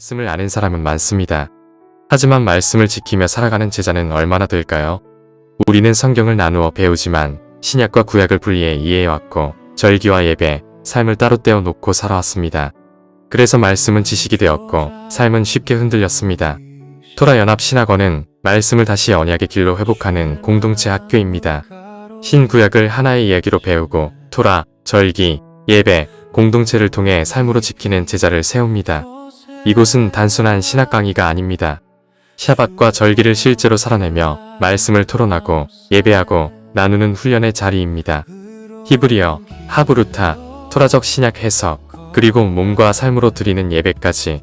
말씀을 아는 사람은 많습니다. 하지만 말씀을 지키며 살아가는 제자는 얼마나 될까요? 우리는 성경을 나누어 배우지만 신약과 구약을 분리해 이해해왔고 절기와 예배, 삶을 따로 떼어놓고 살아왔습니다. 그래서 말씀은 지식이 되었고 삶은 쉽게 흔들렸습니다. 토라연합신학원은 말씀을 다시 언약의 길로 회복하는 공동체 학교입니다. 신구약을 하나의 이야기로 배우고 토라, 절기, 예배, 공동체를 통해 삶으로 지키는 제자를 세웁니다. 이곳은 단순한 신학 강의가 아닙니다. 샤밧과 절기를 실제로 살아내며 말씀을 토론하고 예배하고 나누는 훈련의 자리입니다. 히브리어, 하브루타, 토라적 신약 해석, 그리고 몸과 삶으로 드리는 예배까지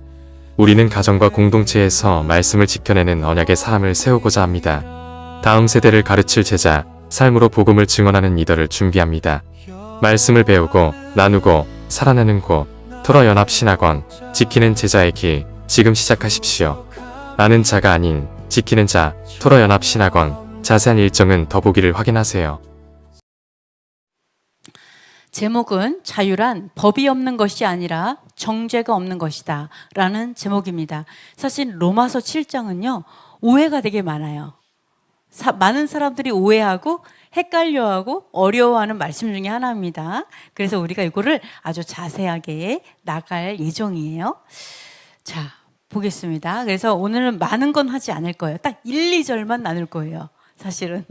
우리는 가정과 공동체에서 말씀을 지켜내는 언약의 사람을 세우고자 합니다. 다음 세대를 가르칠 제자, 삶으로 복음을 증언하는 리더를 준비합니다. 말씀을 배우고 나누고 살아내는 곳, 토라연합신학원, 지키는 제자의 길, 지금 시작하십시오. 아는 자가 아닌 지키는 자, 토라연합신학원, 자세한 일정은 더보기를 확인하세요. 제목은 자유란 법이 없는 것이 아니라 정죄가 없는 것이다 라는 제목입니다. 사실 로마서 7장은요 오해가 되게 많아요. 많은 사람들이 오해하고 헷갈려하고 어려워하는 말씀 중에 하나입니다. 그래서 우리가 이거를 아주 자세하게 나갈 예정이에요. 자, 보겠습니다. 그래서 오늘은 많은 건 하지 않을 거예요. 딱 1, 2절만 나눌 거예요. 사실은.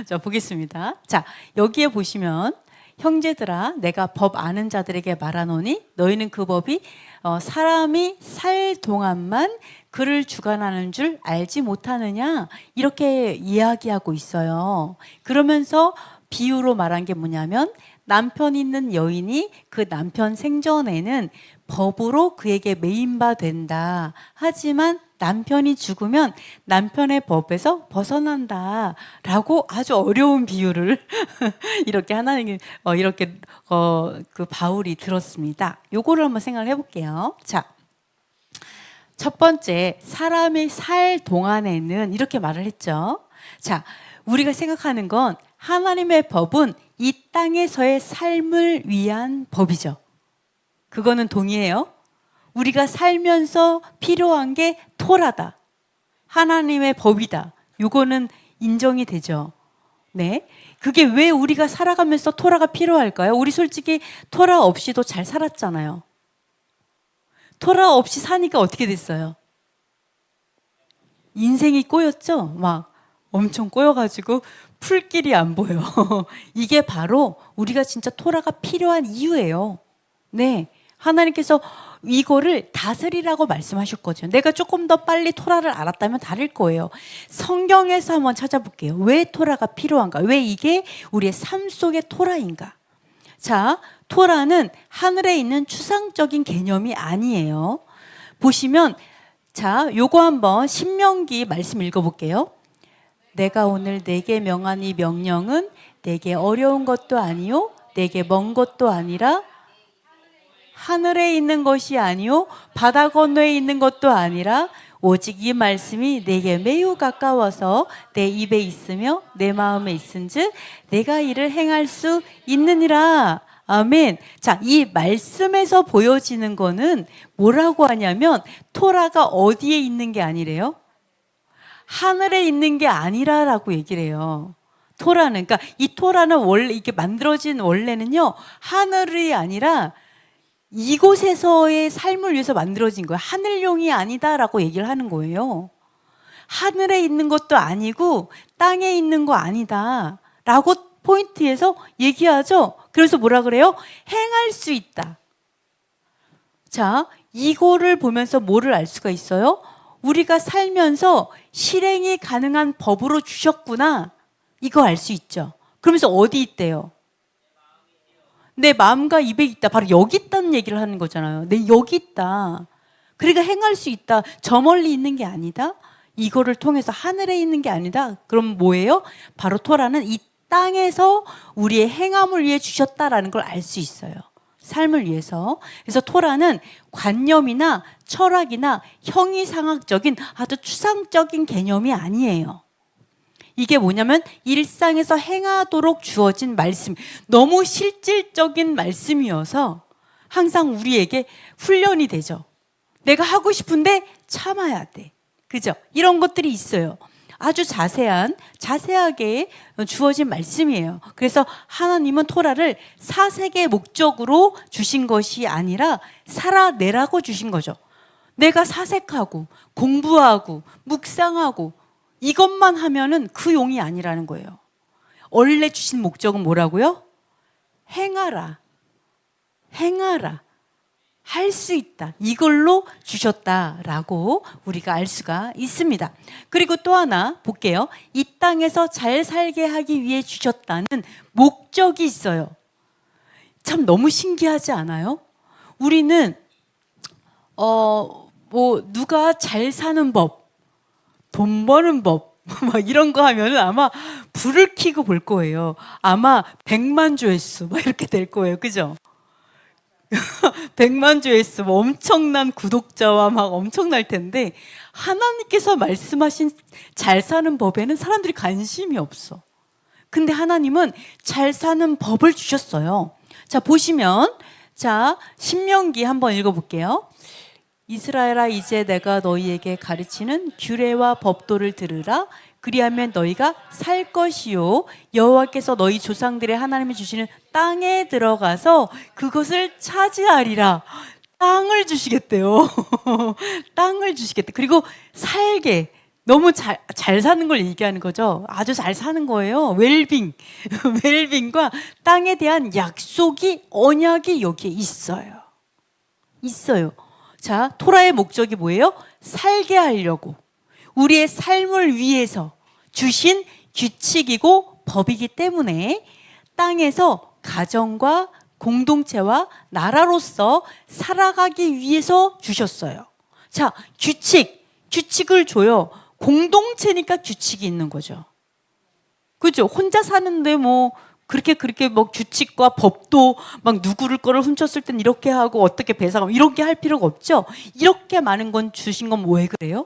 자, 보겠습니다. 자, 여기에 보시면 형제들아 내가 법 아는 자들에게 말하노니 너희는 그 법이 사람이 살 동안만 그를 주관하는 줄 알지 못하느냐 이렇게 이야기하고 있어요. 그러면서 비유로 말한 게 뭐냐면 남편 있는 여인이 그 남편 생전에는 법으로 그에게 매인바 된다. 하지만 남편이 죽으면 남편의 법에서 벗어난다 라고 아주 어려운 비유를 이렇게 하나님 그 바울이 들었습니다. 요거를 한번 생각을 해볼게요. 자, 첫 번째 사람이 살 동안에는 이렇게 말을 했죠. 자, 우리가 생각하는 건 하나님의 법은 이 땅에서의 삶을 위한 법이죠. 그거는 동의해요? 우리가 살면서 필요한 게 토라다. 하나님의 법이다. 요거는 인정이 되죠. 네. 그게 왜 우리가 살아가면서 토라가 필요할까요? 우리 솔직히 토라 없이도 잘 살았잖아요. 토라 없이 사니까 어떻게 됐어요? 인생이 꼬였죠? 막 엄청 꼬여가지고 풀길이 안 보여. 이게 바로 우리가 진짜 토라가 필요한 이유예요. 네. 하나님께서 이거를 다스리라고 말씀하셨거든요. 내가 조금 더 빨리 토라를 알았다면 다를 거예요. 성경에서 한번 찾아볼게요. 왜 토라가 필요한가? 왜 이게 우리의 삶 속의 토라인가? 자, 토라는 하늘에 있는 추상적인 개념이 아니에요. 보시면 자, 요거 한번 신명기 말씀 읽어볼게요. 내가 오늘 내게 명한 이 명령은 내게 어려운 것도 아니요 내게 먼 것도 아니라 하늘에 있는 것이 아니요 바다 건너에 있는 것도 아니라 오직 이 말씀이 내게 매우 가까워서 내 입에 있으며 내 마음에 있은즉 내가 이를 행할 수 있느니라. 아멘. 자, 이 말씀에서 보여지는 거는 뭐라고 하냐면 토라가 어디에 있는 게 아니래요? 하늘에 있는 게 아니라라고 얘기를 해요. 토라는, 그러니까 이 토라는 원래 이게 만들어진 원래는요 하늘이 아니라 이곳에서의 삶을 위해서 만들어진 거예요. 하늘용이 아니다라고 얘기를 하는 거예요. 하늘에 있는 것도 아니고 땅에 있는 거 아니다 라고 포인트에서 얘기하죠. 그래서 뭐라 그래요? 행할 수 있다. 자, 이거를 보면서 뭐를 알 수가 있어요? 우리가 살면서 실행이 가능한 법으로 주셨구나. 이거 알 수 있죠. 그러면서 어디 있대요? 내 마음과 입에 있다. 바로 여기 있다는 얘기를 하는 거잖아요. 내 여기 있다. 그러니까 행할 수 있다. 저 멀리 있는 게 아니다. 이거를 통해서 하늘에 있는 게 아니다. 그럼 뭐예요? 바로 토라는 이 땅에서 우리의 행함을 위해 주셨다라는 걸 알 수 있어요. 삶을 위해서. 그래서 토라는 관념이나 철학이나 형이상학적인 아주 추상적인 개념이 아니에요. 이게 뭐냐면 일상에서 행하도록 주어진 말씀, 너무 실질적인 말씀이어서 항상 우리에게 훈련이 되죠. 내가 하고 싶은데 참아야 돼. 그죠? 이런 것들이 있어요. 아주 자세하게 주어진 말씀이에요. 그래서 하나님은 토라를 사색의 목적으로 주신 것이 아니라 살아내라고 주신 거죠. 내가 사색하고 공부하고 묵상하고 이것만 하면은 그 용이 아니라는 거예요. 원래 주신 목적은 뭐라고요? 행하라. 할 수 있다. 이걸로 주셨다라고 우리가 알 수가 있습니다. 그리고 또 하나 볼게요. 이 땅에서 잘 살게 하기 위해 주셨다는 목적이 있어요. 참 너무 신기하지 않아요? 우리는 누가 잘 사는 법, 돈 버는 법, 막 이런 거 하면 아마 불을 켜고 볼 거예요. 아마 100만 조회수 막 이렇게 될 거예요. 그죠? 100만 조회수 뭐 엄청난 구독자와 막 엄청날 텐데 하나님께서 말씀하신 잘 사는 법에는 사람들이 관심이 없어. 근데 하나님은 잘 사는 법을 주셨어요. 자, 보시면 신명기 한번 읽어볼게요. 이스라엘아, 이제 내가 너희에게 가르치는 규례와 법도를 들으라. 그리하면 너희가 살 것이요 여호와께서 너희 조상들의 하나님이 주시는 땅에 들어가서 그것을 차지하리라. 땅을 주시겠대요. 땅을 주시겠대. 그리고 살게. 너무 잘 사는 걸 얘기하는 거죠. 아주 잘 사는 거예요. 웰빙과 땅에 대한 약속이, 언약이 여기에 있어요. 자, 토라의 목적이 뭐예요? 살게 하려고. 우리의 삶을 위해서 주신 규칙이고 법이기 때문에 땅에서 가정과 공동체와 나라로서 살아가기 위해서 주셨어요. 자, 규칙을 줘요. 공동체니까 규칙이 있는 거죠. 그죠? 혼자 사는데 그렇게 뭐 규칙과 법도 막 누구를 거를 훔쳤을 땐 이렇게 하고 어떻게 배상하고 이렇게 할 필요가 없죠. 이렇게 많은 건 주신 건 왜 그래요?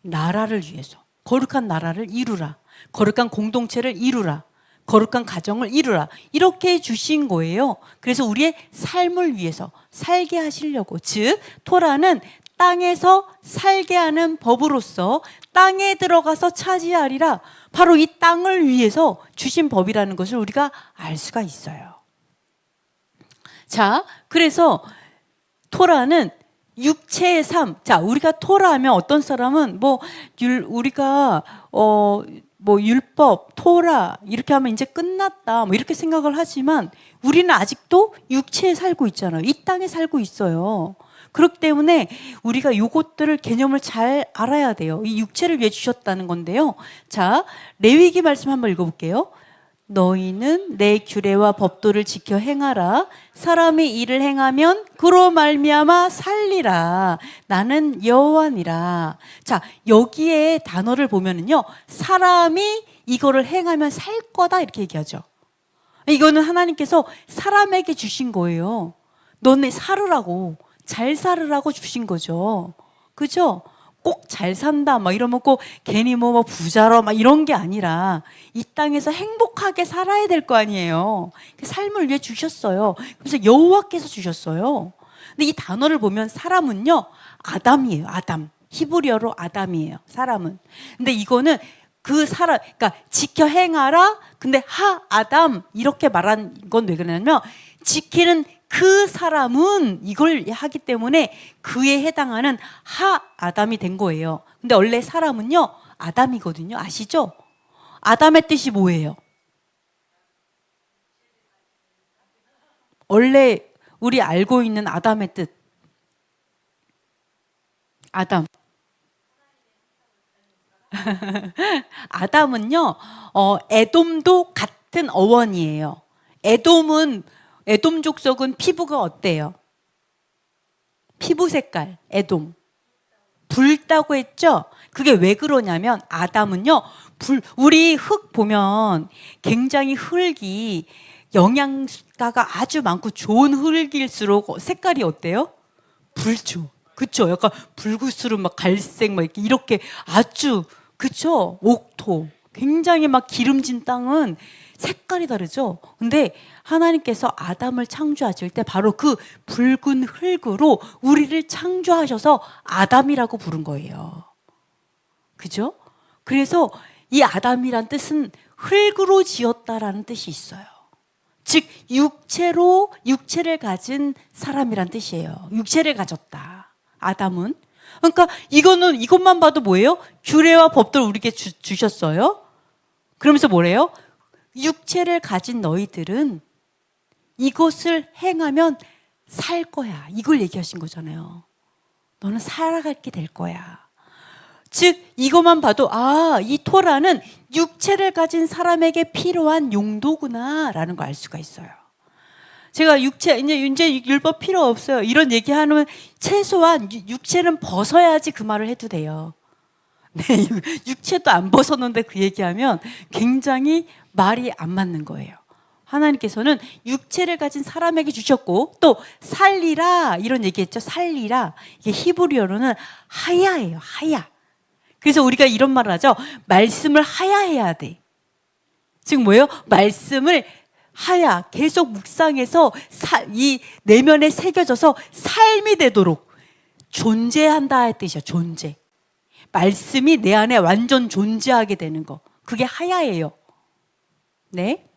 나라를 위해서. 거룩한 나라를 이루라. 거룩한 공동체를 이루라. 거룩한 가정을 이루라. 이렇게 주신 거예요. 그래서 우리의 삶을 위해서 살게 하시려고. 즉 토라는 땅에서 살게 하는 법으로서 땅에 들어가서 차지하리라. 바로 이 땅을 위해서 주신 법이라는 것을 우리가 알 수가 있어요. 자, 그래서 토라는 육체의 삶. 자, 우리가 토라 하면 어떤 사람은 우리가 율법, 토라 이렇게 하면 이제 끝났다 이렇게 생각을 하지만 우리는 아직도 육체에 살고 있잖아요. 이 땅에 살고 있어요. 그렇기 때문에 우리가 요것들을 개념을 잘 알아야 돼요. 이 육체를 위해 주셨다는 건데요. 자, 레위기 말씀 한번 읽어볼게요. 너희는 내 규례와 법도를 지켜 행하라. 사람이 이를 행하면 그로 말미암아 살리라. 나는 여호와니라. 자, 여기에 단어를 보면은요, 사람이 이거를 행하면 살 거다 이렇게 얘기하죠. 이거는 하나님께서 사람에게 주신 거예요. 너네 살으라고, 잘 살으라고 주신 거죠. 그죠? 꼭 잘 산다 막 이러면 꼭 괜히 부자로 막 이런 게 아니라 이 땅에서 행복하게 살아야 될 거 아니에요. 삶을 위해 주셨어요. 그래서 여호와께서 주셨어요. 근데 이 단어를 보면 사람은요, 아담이에요. 아담. 히브리어로 아담이에요. 사람은. 근데 이거는 그 사람, 그러니까 지켜 행하라. 근데 아담 이렇게 말한 건 왜 그러냐면 지키는 그 사람은 이걸 하기 때문에 그에 해당하는 아담이 된 거예요. 근데 원래 사람은요, 아담이거든요. 아시죠? 아담의 뜻이 뭐예요? 원래 우리 알고 있는 아담의 뜻. 아담. 아담은요, 에돔도 같은 어원이에요. 에돔 족속은 피부가 어때요? 피부 색깔, 에돔. 붉다고 했죠? 그게 왜 그러냐면, 아담은요, 우리 흙 보면 굉장히 흙이 영양가가 아주 많고 좋은 흙일수록 색깔이 어때요? 붉죠. 그쵸? 약간 붉으스름 막 갈색 막 이렇게 아주, 그쵸? 옥토. 굉장히 막 기름진 땅은 색깔이 다르죠. 근데 하나님께서 아담을 창조하실 때 바로 그 붉은 흙으로 우리를 창조하셔서 아담이라고 부른 거예요. 그죠? 그래서 이 아담이란 뜻은 흙으로 지었다라는 뜻이 있어요. 즉 육체를 가진 사람이란 뜻이에요. 육체를 가졌다. 아담은. 그러니까 이것만 봐도 뭐예요? 규례와 법도를 우리에게 주셨어요. 그러면서 뭐래요? 육체를 가진 너희들은 이것을 행하면 살 거야. 이걸 얘기하신 거잖아요. 너는 살아가게 될 거야. 즉 이것만 봐도 이 토라는 육체를 가진 사람에게 필요한 용도구나라는 걸 알 수가 있어요. 제가 이제 율법 필요 없어요. 이런 얘기하면 최소한 육체는 벗어야지 그 말을 해도 돼요. 네, 육체도 안 벗었는데 그 얘기하면 굉장히 말이 안 맞는 거예요. 하나님께서는 육체를 가진 사람에게 주셨고 또 살리라 이런 얘기했죠. 살리라. 이게 히브리어로는 하야예요. 하야. 그래서 우리가 이런 말을 하죠. 말씀을 하야해야 돼. 즉 뭐예요? 말씀을 하야 계속 묵상해서 이 내면에 새겨져서 삶이 되도록 존재한다의 뜻이야. 존재. 말씀이 내 안에 완전 존재하게 되는 거. 그게 하야예요. 네.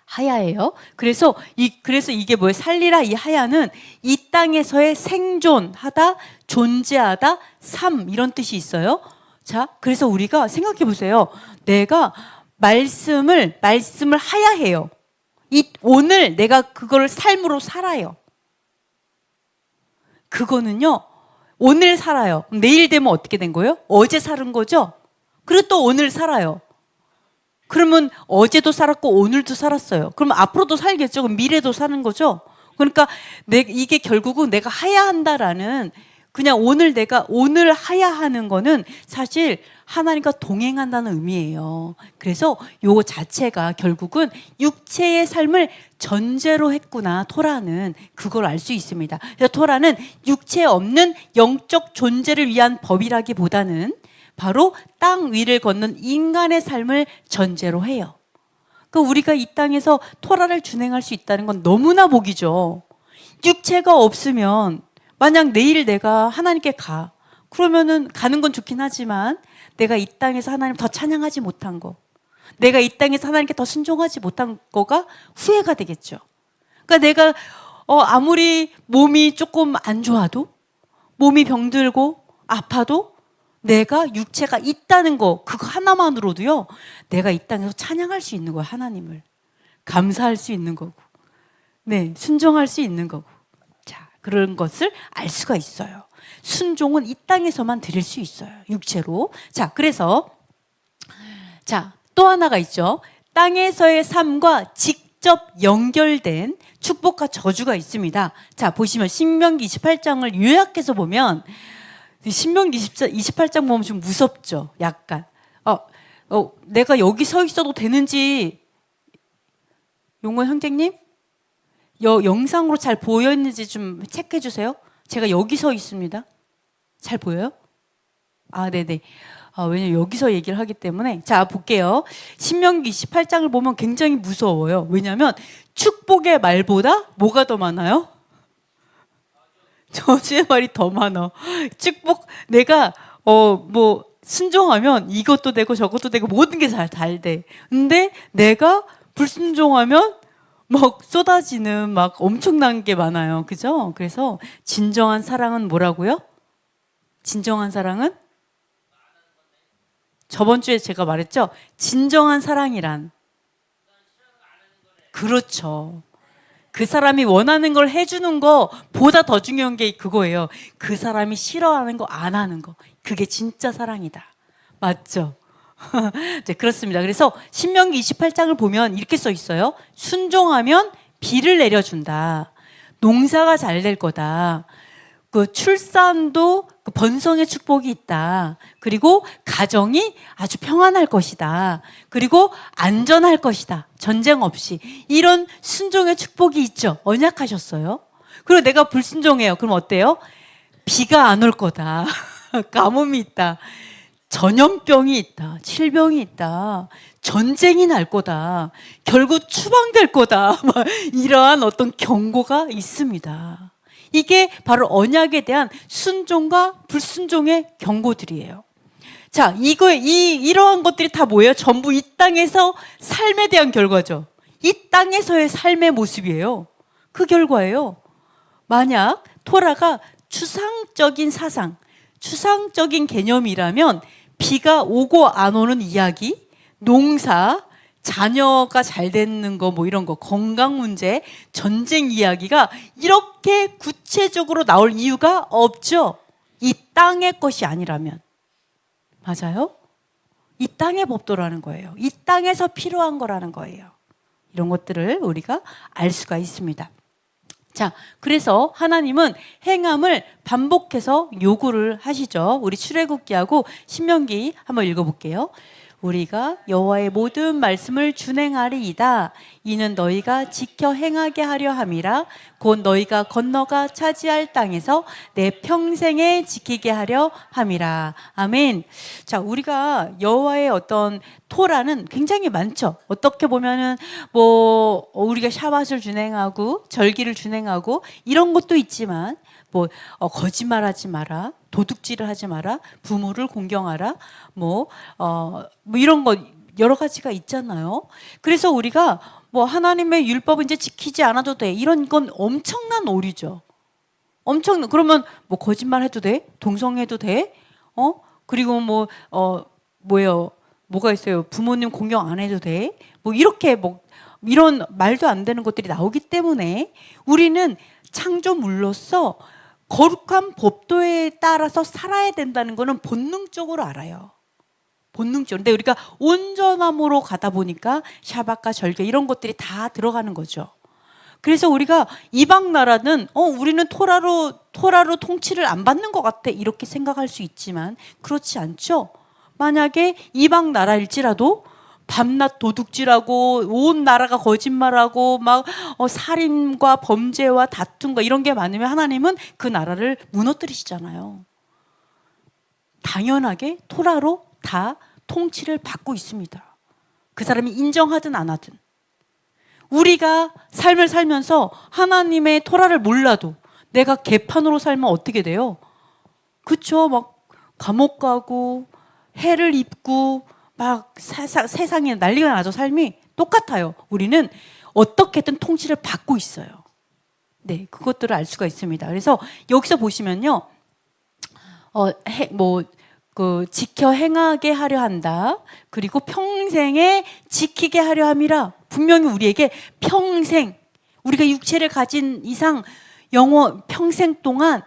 하야예요. 그래서 이게 뭐예요? 살리라 이 하야는 이 땅에서의 생존하다, 존재하다, 삶 이런 뜻이 있어요. 자, 그래서 우리가 생각해 보세요. 내가 말씀을 하야해요. 오늘 내가 그걸 삶으로 살아요. 그거는요. 오늘 살아요. 내일 되면 어떻게 된 거예요? 어제 살은 거죠? 그리고 또 오늘 살아요. 그러면 어제도 살았고 오늘도 살았어요. 그러면 앞으로도 살겠죠. 그럼 미래도 사는 거죠. 그러니까 이게 결국은 내가 하야한다라는 그냥 오늘 하야하는 거는 사실 하나님과 동행한다는 의미예요. 그래서 요거 자체가 결국은 육체의 삶을 전제로 했구나. 토라는 그걸 알 수 있습니다. 그래서 토라는 육체 없는 영적 존재를 위한 법이라기보다는 바로 땅 위를 걷는 인간의 삶을 전제로 해요. 그러니까 우리가 이 땅에서 토라를 준행할 수 있다는 건 너무나 복이죠. 육체가 없으면 만약 내일 내가 하나님께 그러면은 가는 건 좋긴 하지만 내가 이 땅에서 하나님 더 찬양하지 못한 거, 내가 이 땅에서 하나님께 더 순종하지 못한 거가 후회가 되겠죠. 그러니까 내가 아무리 몸이 조금 안 좋아도, 몸이 병들고 아파도 내가 육체가 있다는 거, 그거 하나만으로도요, 내가 이 땅에서 찬양할 수 있는 거예요. 하나님을 감사할 수 있는 거고, 네, 순종할 수 있는 거고. 자, 그런 것을 알 수가 있어요. 순종은 이 땅에서만 드릴 수 있어요. 육체로. 자, 그래서 또 하나가 있죠. 땅에서의 삶과 직접 연결된 축복과 저주가 있습니다. 자, 보시면 신명기 28장을 요약해서 보면 신명기 28장 보면 좀 무섭죠. 약간 내가 여기 서 있어도 되는지, 용원 형제님 영상으로 잘 보였는지 좀 체크해 주세요. 제가 여기 서 있습니다. 잘 보여요? 네네. 왜냐면 여기서 얘기를 하기 때문에. 자, 볼게요. 신명기 28장을 보면 굉장히 무서워요. 왜냐면 축복의 말보다 뭐가 더 많아요? 저주의 말이 더 많아. 축복, 내가 순종하면 이것도 되고 저것도 되고 모든 게 잘 돼. 근데 내가 불순종하면 막 쏟아지는 막 엄청난 게 많아요. 그죠? 그래서 진정한 사랑은 뭐라고요? 진정한 사랑은? 저번 주에 제가 말했죠? 진정한 사랑이란. 그렇죠. 그 사람이 원하는 걸 해주는 거보다 더 중요한 게 그거예요. 그 사람이 싫어하는 거 안 하는 거. 그게 진짜 사랑이다. 맞죠? 네, 그렇습니다. 그래서 신명기 28장을 보면 이렇게 써 있어요. 순종하면 비를 내려준다. 농사가 잘 될 거다. 그 출산도 그 번성의 축복이 있다. 그리고 가정이 아주 평안할 것이다. 그리고 안전할 것이다. 전쟁 없이. 이런 순종의 축복이 있죠. 언약하셨어요. 그리고 내가 불순종해요. 그럼 어때요? 비가 안 올 거다. 가뭄이 있다. 전염병이 있다, 질병이 있다, 전쟁이 날 거다, 결국 추방될 거다, 막 이러한 어떤 경고가 있습니다. 이게 바로 언약에 대한 순종과 불순종의 경고들이에요. 자, 이러한 것들이 다 뭐예요? 전부 이 땅에서 삶에 대한 결과죠. 이 땅에서의 삶의 모습이에요. 그 결과예요. 만약 토라가 추상적인 사상, 추상적인 개념이라면 비가 오고 안 오는 이야기, 농사, 자녀가 잘 되는 거, 뭐 이런 거, 건강 문제, 전쟁 이야기가 이렇게 구체적으로 나올 이유가 없죠. 이 땅의 것이 아니라면. 맞아요? 이 땅의 법도라는 거예요. 이 땅에서 필요한 거라는 거예요. 이런 것들을 우리가 알 수가 있습니다. 자, 그래서 하나님은 행함을 반복해서 요구를 하시죠. 우리 출애굽기하고 신명기 한번 읽어볼게요. 우리가 여호와의 모든 말씀을 준행하리이다. 이는 너희가 지켜 행하게 하려 함이라. 곧 너희가 건너가 차지할 땅에서 내 평생에 지키게 하려 함이라. 아멘. 자, 우리가 여호와의 어떤 토라는 굉장히 많죠. 어떻게 보면은 뭐 우리가 샤밧을 준행하고 절기를 준행하고 이런 것도 있지만 뭐 거짓말하지 마라, 도둑질을 하지 마라, 부모를 공경하라, 뭐 이런 거 여러 가지가 있잖아요. 그래서 우리가 뭐 하나님의 율법은 이제 지키지 않아도 돼, 이런 건 엄청난 오류죠. 엄청난. 그러면 뭐 거짓말해도 돼, 동성해도 돼, 그리고 뭐가 있어요? 부모님 공경 안 해도 돼, 뭐 이렇게 뭐 이런 말도 안 되는 것들이 나오기 때문에 우리는 창조물로서 거룩한 법도에 따라서 살아야 된다는 것은 본능적으로 알아요. 본능적으로. 근데 우리가 온전함으로 가다 보니까 샤밧과 절개 이런 것들이 다 들어가는 거죠. 그래서 우리가 이방 나라는 우리는 토라로 통치를 안 받는 것 같아, 이렇게 생각할 수 있지만 그렇지 않죠. 만약에 이방 나라일지라도 밤낮 도둑질하고 온 나라가 거짓말하고 막 살인과 범죄와 다툼과 이런 게 많으면 하나님은 그 나라를 무너뜨리시잖아요. 당연하게 토라로 다 통치를 받고 있습니다. 그 사람이 인정하든 안 하든. 우리가 삶을 살면서 하나님의 토라를 몰라도 내가 개판으로 살면 어떻게 돼요? 그쵸? 막 감옥 가고 해를 입고 막 세상에 난리가 나죠. 삶이 똑같아요. 우리는 어떻게든 통치를 받고 있어요. 네, 그것들을 알 수가 있습니다. 그래서 여기서 보시면요, 지켜 행하게 하려 한다. 그리고 평생에 지키게 하려 함이라. 분명히 우리에게 평생, 우리가 육체를 가진 이상 평생 동안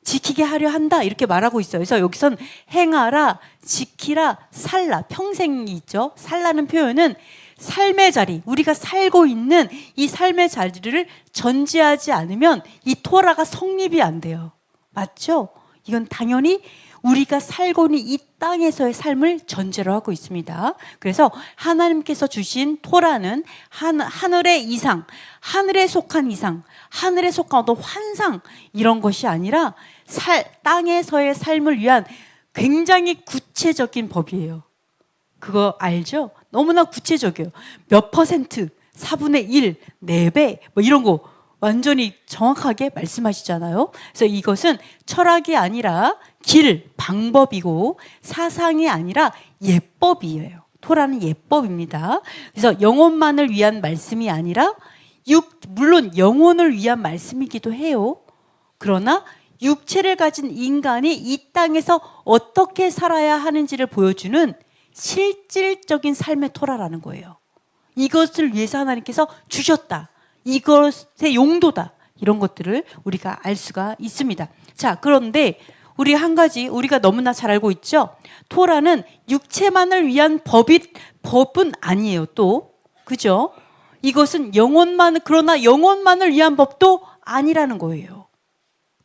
지키게 하려 한다, 이렇게 말하고 있어요. 그래서 여기선 행하라, 지키라, 살라, 평생이 있죠. 살라는 표현은 삶의 자리, 우리가 살고 있는 이 삶의 자리를 전제하지 않으면 이 토라가 성립이 안 돼요. 맞죠? 이건 당연히 우리가 살고 있는 이 땅에서의 삶을 전제로 하고 있습니다. 그래서 하나님께서 주신 토라는 하늘의 이상, 하늘에 속한 이상, 하늘에 속한 어떤 환상, 이런 것이 아니라 땅에서의 삶을 위한 굉장히 구체적인 법이에요. 그거 알죠? 너무나 구체적이에요. 몇 퍼센트, 4분의 1, 4배, 뭐 이런 거 완전히 정확하게 말씀하시잖아요. 그래서 이것은 철학이 아니라 방법이고 사상이 아니라 예법이에요. 토라는 예법입니다. 그래서 영혼만을 위한 말씀이 아니라 물론 영혼을 위한 말씀이기도 해요. 그러나 육체를 가진 인간이 이 땅에서 어떻게 살아야 하는지를 보여주는 실질적인 삶의 토라라는 거예요. 이것을 위해서 하나님께서 주셨다. 이것의 용도다. 이런 것들을 우리가 알 수가 있습니다. 자, 그런데 우리 한 가지 우리가 너무나 잘 알고 있죠. 토라는 육체만을 위한 법은 아니에요. 또 그죠? 이것은 그러나 영혼만을 위한 법도 아니라는 거예요.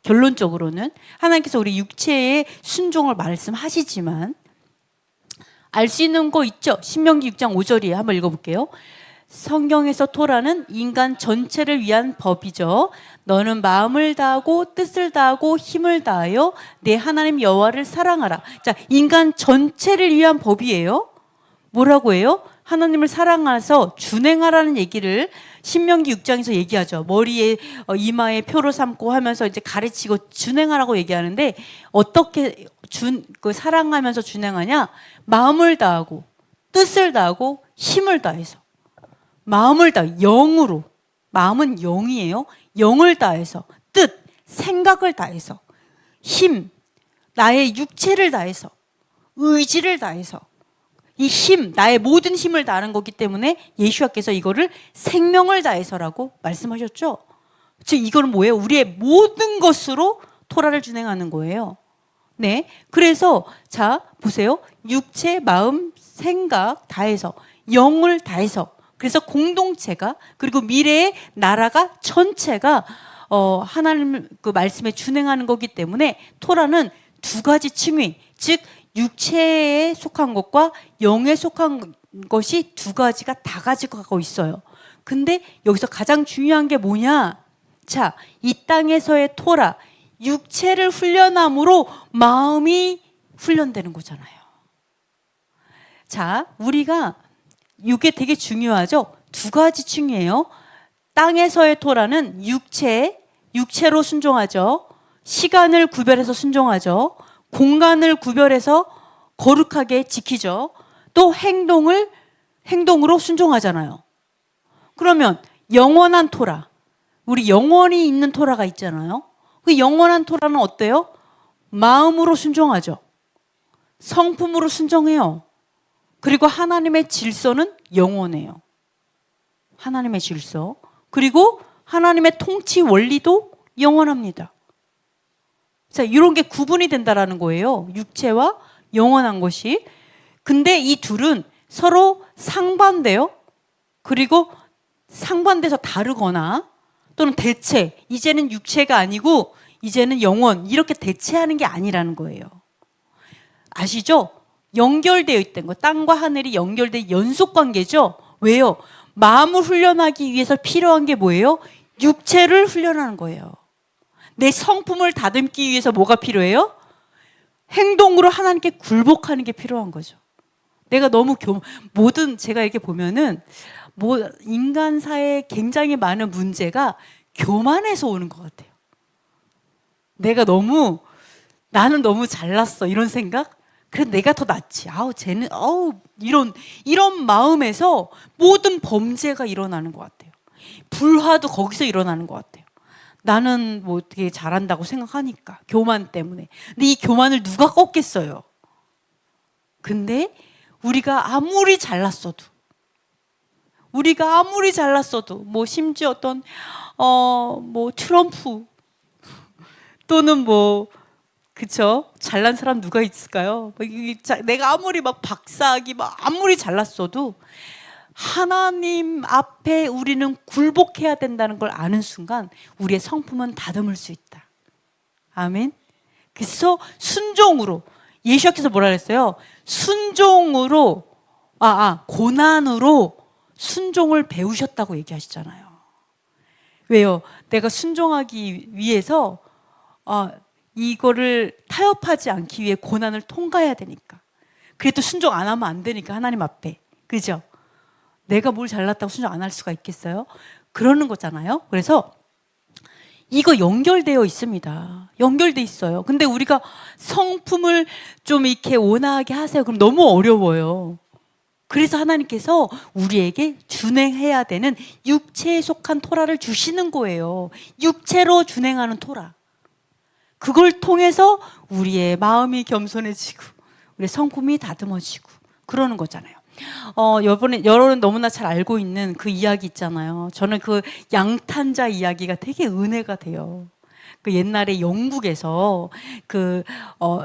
결론적으로는 하나님께서 우리 육체의 순종을 말씀하시지만 알 수 있는 거 있죠. 신명기 6장 5절이에요. 한번 읽어볼게요. 성경에서 토라는 인간 전체를 위한 법이죠. 너는 마음을 다하고 뜻을 다하고 힘을 다하여 내 하나님 여호와를 사랑하라. 자, 인간 전체를 위한 법이에요. 뭐라고 해요? 하나님을 사랑해서 준행하라는 얘기를 신명기 6장에서 얘기하죠. 머리에 이마에 표를 삼고 하면서 이제 가르치고 준행하라고 얘기하는데 어떻게 사랑하면서 준행하냐? 마음을 다하고 뜻을 다하고 힘을 다해서 마음을 다 영으로 마음은 영이에요. 영을 다해서 뜻, 생각을 다해서 힘, 나의 육체를 다해서 의지를 다해서 이 힘, 나의 모든 힘을 다하는 거기 때문에 예수님께서 이거를 생명을 다해서라고 말씀하셨죠. 즉 이거는 뭐예요? 우리의 모든 것으로 토라를 준행하는 거예요. 네, 그래서 자 보세요. 육체, 마음, 생각 다해서 영을 다해서 그래서 공동체가 그리고 미래의 나라가 전체가 하나님 그 말씀에 준행하는 거기 때문에 토라는 두 가지 층위, 즉 육체에 속한 것과 영에 속한 것이 두 가지가 다 가지고 가고 있어요. 근데 여기서 가장 중요한 게 뭐냐? 자, 이 땅에서의 토라, 육체를 훈련함으로 마음이 훈련되는 거잖아요. 자, 우리가 이게 되게 중요하죠. 두 가지 층이에요. 땅에서의 토라는 육체로 순종하죠. 시간을 구별해서 순종하죠. 공간을 구별해서 거룩하게 지키죠. 또 행동으로 순종하잖아요. 그러면 영원한 토라, 우리 영원히 있는 토라가 있잖아요. 그 영원한 토라는 어때요? 마음으로 순종하죠. 성품으로 순종해요. 그리고 하나님의 질서는 영원해요. 하나님의 질서. 그리고 하나님의 통치 원리도 영원합니다. 자, 이런 게 구분이 된다라는 거예요. 육체와 영원한 것이. 근데 이 둘은 서로 상반돼요. 그리고 상반돼서 다르거나 또는 대체, 이제는 육체가 아니고 이제는 영원, 이렇게 대체하는 게 아니라는 거예요. 아시죠? 연결되어 있다는 거. 땅과 하늘이 연결된 연속관계죠. 왜요? 마음을 훈련하기 위해서 필요한 게 뭐예요? 육체를 훈련하는 거예요. 내 성품을 다듬기 위해서 뭐가 필요해요? 행동으로 하나님께 굴복하는 게 필요한 거죠. 내가 너무 제가 이렇게 보면은 인간사에 굉장히 많은 문제가 교만에서 오는 것 같아요. 나는 너무 잘났어 이런 생각? 그래서 내가 더 낫지. 쟤는 이런 마음에서 모든 범죄가 일어나는 것 같아요. 불화도 거기서 일어나는 것 같아요. 나는 뭐 되게 잘한다고 생각하니까 교만 때문에. 근데 이 교만을 누가 꺾겠어요? 근데 우리가 아무리 잘났어도 뭐 심지어 어떤 뭐 트럼프 또는 그쵸? 잘난 사람 누가 있을까요? 내가 아무리 박사학위 아무리 잘났어도 하나님 앞에 우리는 굴복해야 된다는 걸 아는 순간 우리의 성품은 다듬을 수 있다. 아멘. 그래서 순종으로 예수께서 뭐라 그랬어요? 순종으로 고난으로 순종을 배우셨다고 얘기하시잖아요. 왜요? 내가 순종하기 위해서 이거를 타협하지 않기 위해 고난을 통과해야 되니까. 그래도 순종 안 하면 안 되니까 하나님 앞에. 그죠? 내가 뭘 잘났다고 순종 안 할 수가 있겠어요? 그러는 거잖아요. 그래서 이거 연결되어 있습니다. 연결돼 있어요. 근데 우리가 성품을 좀 이렇게 온화하게 하세요. 그럼 너무 어려워요. 그래서 하나님께서 우리에게 준행해야 되는 육체에 속한 토라를 주시는 거예요. 육체로 준행하는 토라. 그걸 통해서 우리의 마음이 겸손해지고 우리의 성품이 다듬어지고 그러는 거잖아요. 여러분 너무나 잘 알고 있는 그 이야기 있잖아요. 저는 그 양탄자 이야기가 되게 은혜가 돼요. 그 옛날에 영국에서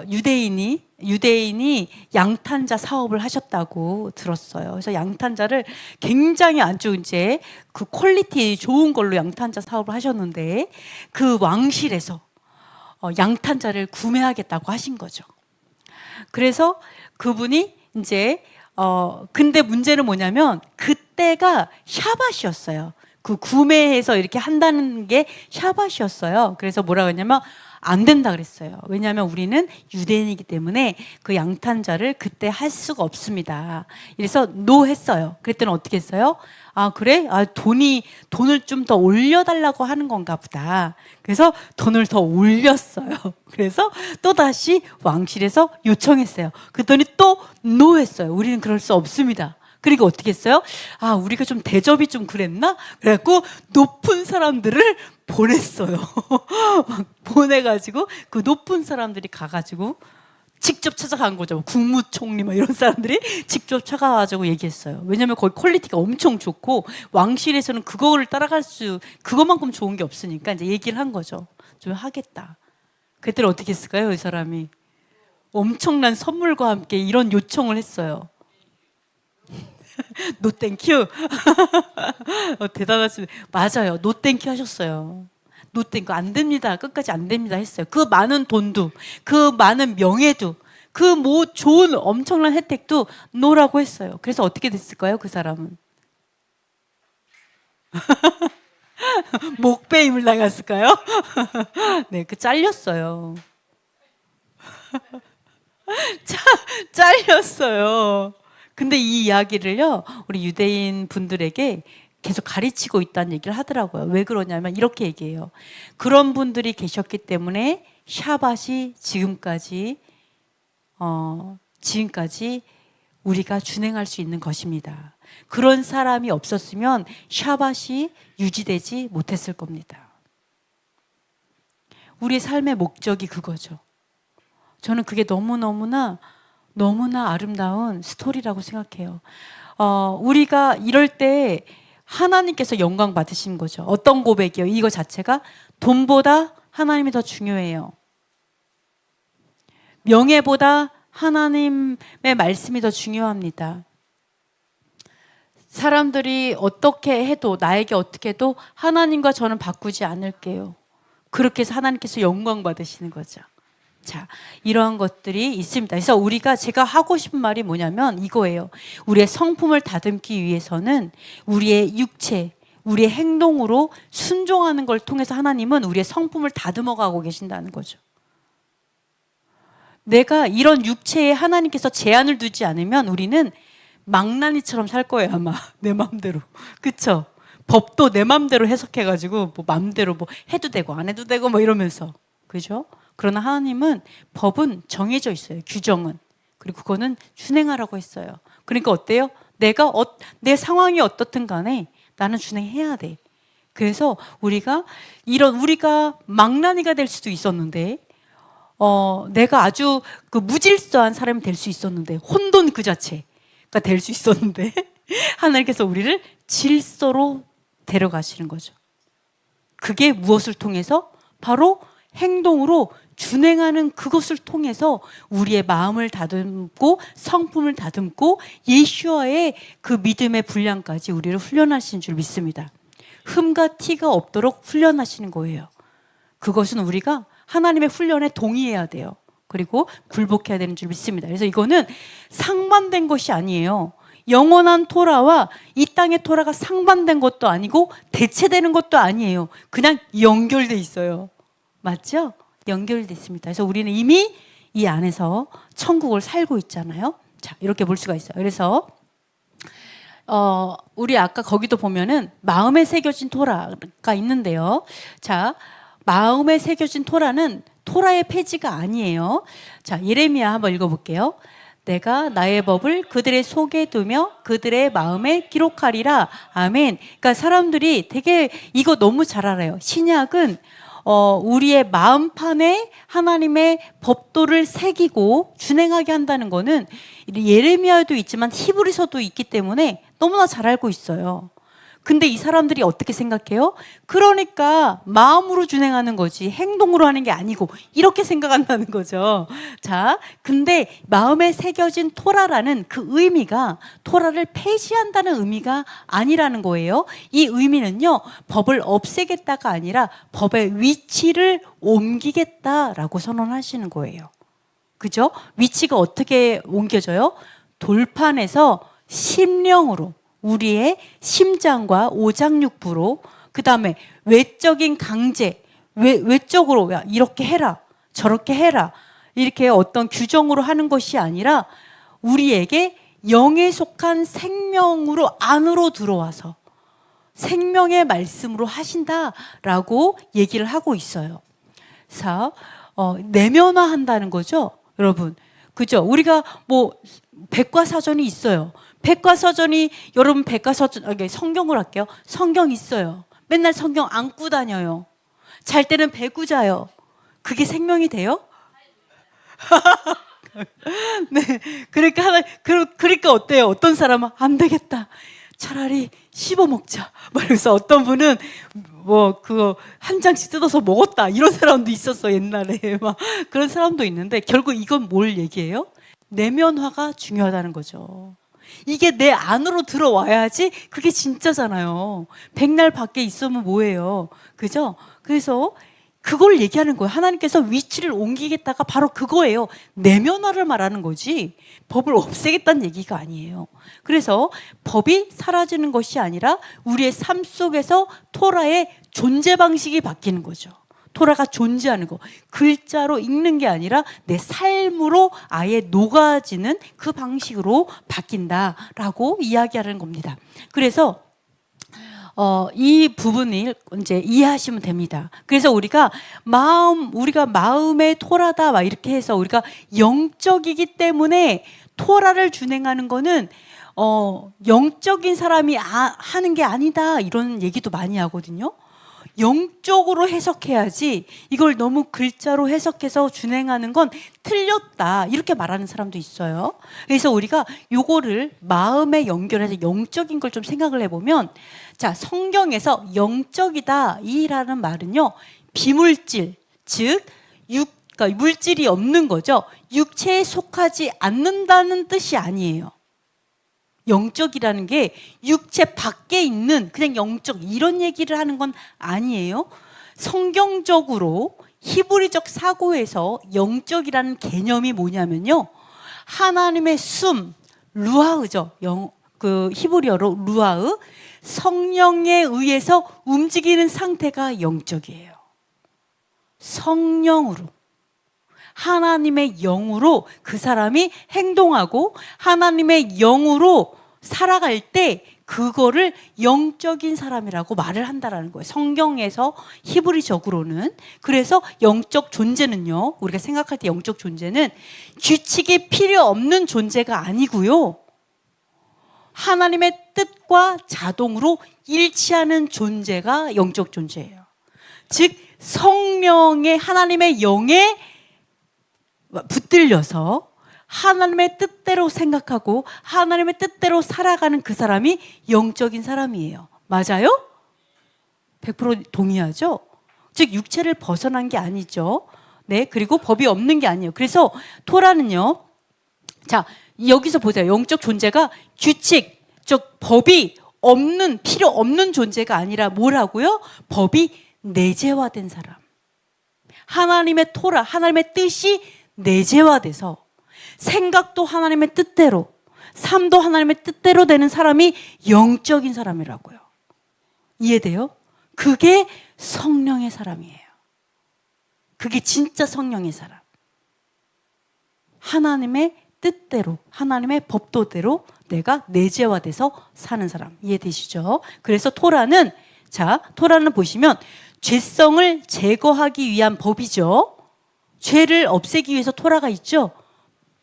유대인이 양탄자 사업을 하셨다고 들었어요. 그래서 양탄자를 굉장히 아주 이제 그 퀄리티 좋은 걸로 양탄자 사업을 하셨는데 그 왕실에서 양탄자를 구매하겠다고 하신 거죠. 그래서 그분이 이제 근데 문제는 뭐냐면 그때가 샤밧이었어요. 그 구매해서 이렇게 한다는 게 샤밧이었어요. 그래서 뭐라고 했냐면 안 된다 그랬어요. 왜냐하면 우리는 유대인이기 때문에 그 양탄자를 그때 할 수가 없습니다. 그래서 노 했어요. 그랬더니 어떻게 했어요? 아, 그래? 아, 돈을 좀 더 올려달라고 하는 건가 보다. 그래서 돈을 더 올렸어요. 그래서 또 다시 왕실에서 요청했어요. 그랬더니 또 노 했어요. 우리는 그럴 수 없습니다. 그리고 어떻게 했어요? 아, 우리가 좀 대접이 좀 그랬나? 그래갖고 높은 사람들을 보냈어요. 보내가지고 그 높은 사람들이 가가지고 직접 찾아간 거죠. 국무총리 막 이런 사람들이 직접 찾아가지고 얘기했어요. 왜냐면 거기 퀄리티가 엄청 좋고 왕실에서는 그거만큼 좋은 게 없으니까 이제 얘기를 한 거죠. 좀 하겠다. 그때 어떻게 했을까요? 이 사람이 엄청난 선물과 함께 이런 요청을 했어요. 노 땡큐. 대단하시네. 맞아요. 노 땡큐 하셨어요. 노 땡큐 안 됩니다. 끝까지 안 됩니다 했어요. 그 많은 돈도, 그 많은 명예도, 그 뭐 좋은 엄청난 혜택도 노라고 했어요. 그래서 어떻게 됐을까요? 그 사람은 목배임을 당했을까요? 네, 그 잘렸어요. 잘렸어요. 근데 이 이야기를요, 우리 유대인 분들에게 계속 가르치고 있다는 얘기를 하더라고요. 왜 그러냐면 이렇게 얘기해요. 그런 분들이 계셨기 때문에 샤밧이 지금까지 우리가 준행할 수 있는 것입니다. 그런 사람이 없었으면 샤밧이 유지되지 못했을 겁니다. 우리의 삶의 목적이 그거죠. 저는 그게 너무나 아름다운 스토리라고 생각해요. 우리가 이럴 때 하나님께서 영광 받으신 거죠. 어떤 고백이요? 이거 자체가 돈보다 하나님이 더 중요해요. 명예보다 하나님의 말씀이 더 중요합니다. 사람들이 어떻게 해도, 나에게 어떻게 해도 하나님과 저는 바꾸지 않을게요. 그렇게 해서 하나님께서 영광 받으시는 거죠. 자, 이러한 것들이 있습니다. 그래서 제가 하고 싶은 말이 뭐냐면 이거예요. 우리의 성품을 다듬기 위해서는 우리의 육체, 우리의 행동으로 순종하는 걸 통해서 하나님은 우리의 성품을 다듬어 가고 계신다는 거죠. 내가 이런 육체에 하나님께서 제한을 두지 않으면 우리는 망나니처럼 살 거예요, 아마. 내 마음대로. 그쵸? 법도 내 마음대로 해석해가지고 뭐 마음대로 뭐 해도 되고 안 해도 되고 뭐 이러면서. 그죠? 그러나 하나님은 법은 정해져 있어요. 규정은. 그리고 그거는 준행하라고 했어요. 그러니까 어때요? 내 상황이 어떻든 간에 나는 준행해야 돼. 그래서 우리가 망나니가 될 수도 있었는데, 내가 아주 그 무질서한 사람이 될 수 있었는데, 혼돈 그 자체가 될 수 있었는데, 하나님께서 우리를 질서로 데려가시는 거죠. 그게 무엇을 통해서? 바로 행동으로 준행하는 그것을 통해서 우리의 마음을 다듬고 성품을 다듬고 예수와의 그 믿음의 분량까지 우리를 훈련하시는 줄 믿습니다. 흠과 티가 없도록 훈련하시는 거예요. 그것은 우리가 하나님의 훈련에 동의해야 돼요. 그리고 굴복해야 되는 줄 믿습니다. 그래서 이거는 상반된 것이 아니에요. 영원한 토라와 이 땅의 토라가 상반된 것도 아니고 대체되는 것도 아니에요. 그냥 연결돼 있어요. 맞죠? 연결돼 있습니다. 그래서 우리는 이미 이 안에서 천국을 살고 있잖아요. 자, 이렇게 볼 수가 있어요. 그래서 우리 아까 거기도 보면은 마음에 새겨진 토라가 있는데요. 자, 마음에 새겨진 토라는 토라의 폐지가 아니에요. 자, 예레미야 한번 읽어볼게요. 내가 나의 법을 그들의 속에 두며 그들의 마음에 기록하리라. 아멘. 그러니까 사람들이 되게 이거 너무 잘 알아요. 신약은 우리의 마음판에 하나님의 법도를 새기고 준행하게 한다는 거는 예레미야도 있지만 히브리서도 있기 때문에 너무나 잘 알고 있어요. 근데 이 사람들이 어떻게 생각해요? 그러니까 마음으로 준행하는 거지 행동으로 하는 게 아니고 이렇게 생각한다는 거죠. 자, 근데 마음에 새겨진 토라라는 그 의미가 토라를 폐지한다는 의미가 아니라는 거예요. 이 의미는요, 법을 없애겠다가 아니라 법의 위치를 옮기겠다라고 선언하시는 거예요. 그죠? 위치가 어떻게 옮겨져요? 돌판에서 심령으로, 우리의 심장과 오장육부로, 그 다음에 외적인 강제, 외적으로 야, 이렇게 해라, 저렇게 해라, 이렇게 어떤 규정으로 하는 것이 아니라 우리에게 영에 속한 생명으로 안으로 들어와서 생명의 말씀으로 하신다라고 얘기를 하고 있어요. 그래서 내면화한다는 거죠, 여러분. 그죠? 우리가 뭐 백과사전이 있어요. 백과사전이, 여러분 백과사전, 성경을 할게요. 성경 있어요. 맨날 성경 안고 다녀요. 잘 때는 배구 자요. 그게 생명이 돼요? 네, 그러니까 어때요? 어떤 사람은 안 되겠다, 차라리 씹어 먹자. 그래서 어떤 분은 뭐 그거 한 장씩 뜯어서 먹었다, 이런 사람도 있었어 옛날에. 막 그런 사람도 있는데, 결국 이건 뭘 얘기해요? 내면화가 중요하다는 거죠. 이게 내 안으로 들어와야지 그게 진짜잖아요. 백날 밖에 있으면 뭐예요? 그죠? 그래서 그걸 얘기하는 거예요. 하나님께서 위치를 옮기겠다가 바로 그거예요. 내면화를 말하는 거지 법을 없애겠다는 얘기가 아니에요. 그래서 법이 사라지는 것이 아니라 우리의 삶 속에서 토라의 존재 방식이 바뀌는 거죠. 토라가 존재하는 거, 글자로 읽는 게 아니라 내 삶으로 아예 녹아지는 그 방식으로 바뀐다라고 이야기하는 겁니다. 그래서 이 부분을 이제 이해하시면 됩니다. 그래서 우리가 마음의 토라다 막 이렇게 해서 우리가 영적이기 때문에 토라를 준행하는 거는 영적인 사람이 하는 게 아니다, 이런 얘기도 많이 하거든요. 영적으로 해석해야지, 이걸 너무 글자로 해석해서 준행하는 건 틀렸다, 이렇게 말하는 사람도 있어요. 그래서 우리가 요거를 마음에 연결해서 영적인 걸 좀 생각을 해보면, 자, 성경에서 영적이다 이라는 말은요, 비물질, 즉 그러니까 물질이 없는 거죠. 육체에 속하지 않는다는 뜻이 아니에요. 영적이라는 게 육체 밖에 있는 그냥 영적, 이런 얘기를 하는 건 아니에요. 성경적으로 히브리적 사고에서 영적이라는 개념이 뭐냐면요, 하나님의 숨, 루아흐죠. 그 히브리어로 루아흐, 성령에 의해서 움직이는 상태가 영적이에요. 성령으로, 하나님의 영으로 그 사람이 행동하고 하나님의 영으로 살아갈 때 그거를 영적인 사람이라고 말을 한다라는 거예요. 성경에서 히브리적으로는. 그래서 영적 존재는요, 우리가 생각할 때 영적 존재는 규칙이 필요 없는 존재가 아니고요, 하나님의 뜻과 자동으로 일치하는 존재가 영적 존재예요. 즉 성령의, 하나님의 영에 붙들려서 하나님의 뜻대로 생각하고 하나님의 뜻대로 살아가는 그 사람이 영적인 사람이에요. 맞아요? 100% 동의하죠? 즉 육체를 벗어난 게 아니죠. 네, 그리고 법이 없는 게 아니에요. 그래서 토라는요, 자, 여기서 보세요. 영적 존재가 규칙, 즉 법이 없는, 필요 없는 존재가 아니라 뭐라고요? 법이 내재화된 사람. 하나님의 토라, 하나님의 뜻이 내재화돼서 생각도 하나님의 뜻대로, 삶도 하나님의 뜻대로 되는 사람이 영적인 사람이라고요. 이해돼요? 그게 성령의 사람이에요. 그게 진짜 성령의 사람. 하나님의 뜻대로, 하나님의 법도대로 내가 내재화돼서 사는 사람. 이해되시죠? 그래서 토라는, 자, 토라는 보시면 죄성을 제거하기 위한 법이죠. 죄를 없애기 위해서 토라가 있죠.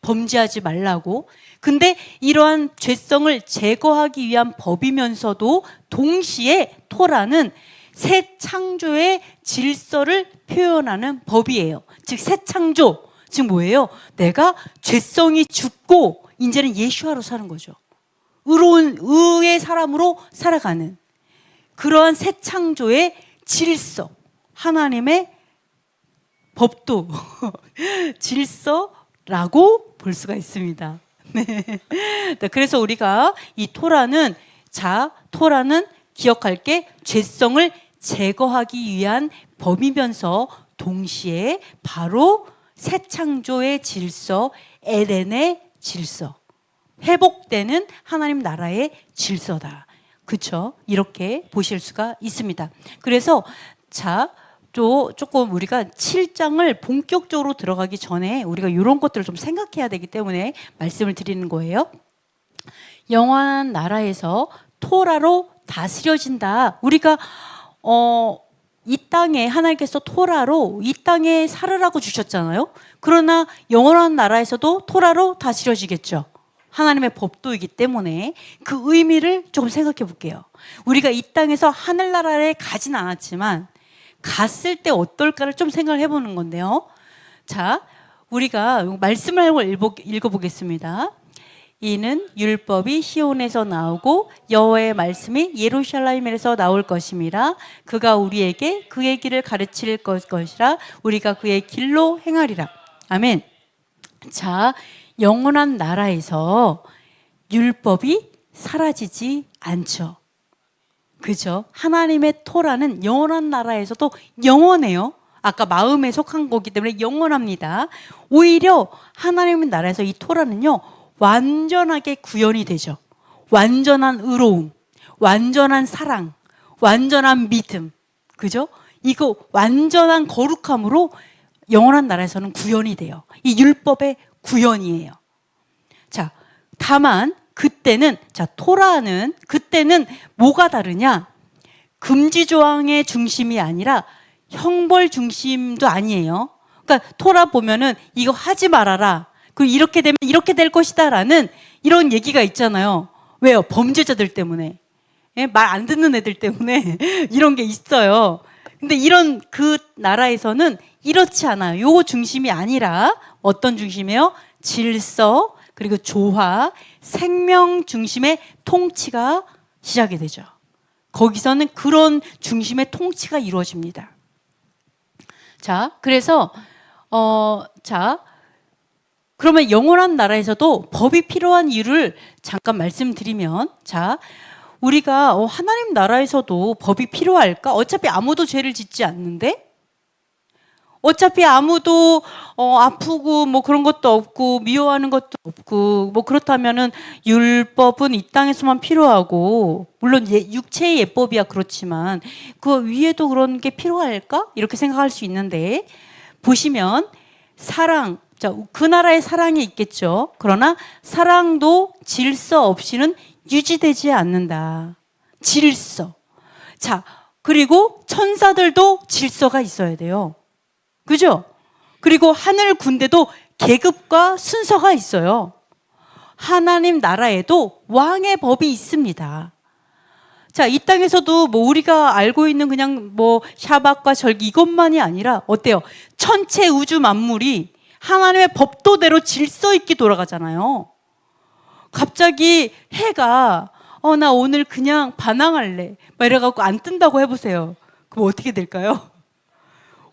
범죄하지 말라고. 근데 이러한 죄성을 제거하기 위한 법이면서도 동시에 토라는 새 창조의 질서를 표현하는 법이에요. 즉 새 창조, 즉 뭐예요? 내가 죄성이 죽고 이제는 예수아로 사는 거죠. 의로운 의의 사람으로 살아가는 그러한 새 창조의 질서, 하나님의 법도 질서라고 볼 수가 있습니다. 네. 그래서 우리가 이 토라는, 자, 토라는 기억할 게 죄성을 제거하기 위한 법이면서 동시에 바로 새 창조의 질서, 에덴의 질서, 회복되는 하나님 나라의 질서다. 그렇죠? 이렇게 보실 수가 있습니다. 그래서 자, 또 조금 우리가 7장을 본격적으로 들어가기 전에 우리가 이런 것들을 좀 생각해야 되기 때문에 말씀을 드리는 거예요. 영원한 나라에서 토라로 다스려진다. 우리가 이 땅에 하나님께서 토라로 이 땅에 살으라고 주셨잖아요. 그러나 영원한 나라에서도 토라로 다스려지겠죠. 하나님의 법도이기 때문에 그 의미를 조금 생각해 볼게요. 우리가 이 땅에서 하늘나라에 가진 않았지만 갔을 때 어떨까를 좀 생각을 해보는 건데요. 자, 우리가 말씀을 읽어보겠습니다. 이는 율법이 시온에서 나오고 여호와의 말씀이 예루살렘에서 나올 것임이라. 그가 우리에게 그의 길을 가르칠 것이라. 우리가 그의 길로 행하리라. 아멘. 자, 영원한 나라에서 율법이 사라지지 않죠. 그죠? 하나님의 토라는 영원한 나라에서도 영원해요. 아까 마음에 속한 거기 때문에 영원합니다. 오히려 하나님의 나라에서 이 토라는요, 완전하게 구현이 되죠. 완전한 의로움, 완전한 사랑, 완전한 믿음. 그죠? 이거 완전한 거룩함으로 영원한 나라에서는 구현이 돼요. 이 율법의 구현이에요. 자, 다만 그때는 토라는 그때는 뭐가 다르냐? 금지 조항의 중심이 아니라 형벌 중심도 아니에요. 그러니까 토라 보면은 이거 하지 말아라. 그리고 이렇게 되면 이렇게 될 것이다라는 이런 얘기가 있잖아요. 왜요? 범죄자들 때문에. 예? 말 안 듣는 애들 때문에 이런 게 있어요. 근데 이런 그 나라에서는 이렇지 않아요. 요 중심이 아니라 어떤 중심이에요? 질서, 그리고 조화, 생명 중심의 통치가 시작이 되죠. 거기서는 그런 중심의 통치가 이루어집니다. 자, 그래서 그러면 영원한 나라에서도 법이 필요한 이유를 잠깐 말씀드리면, 자, 우리가 하나님 나라에서도 법이 필요할까? 어차피 아무도 죄를 짓지 않는데, 어차피 아무도 아프고 뭐 그런 것도 없고 미워하는 것도 없고 뭐 그렇다면은 율법은 이 땅에서만 필요하고, 물론 육체의 예법이야 그렇지만 그 위에도 그런 게 필요할까? 이렇게 생각할 수 있는데, 보시면 사랑, 자, 그 나라의 사랑이 있겠죠. 그러나 사랑도 질서 없이는 유지되지 않는다. 질서. 자, 그리고 천사들도 질서가 있어야 돼요. 그죠? 그리고 하늘 군대도 계급과 순서가 있어요. 하나님 나라에도 왕의 법이 있습니다. 자, 이 땅에서도 뭐 우리가 알고 있는 그냥 뭐 샤밧과 절기 이것만이 아니라 어때요? 천체 우주 만물이 하나님의 법도대로 질서 있게 돌아가잖아요. 갑자기 해가 나 오늘 그냥 반항할래 막 이래갖고 안 뜬다고 해보세요. 그럼 어떻게 될까요?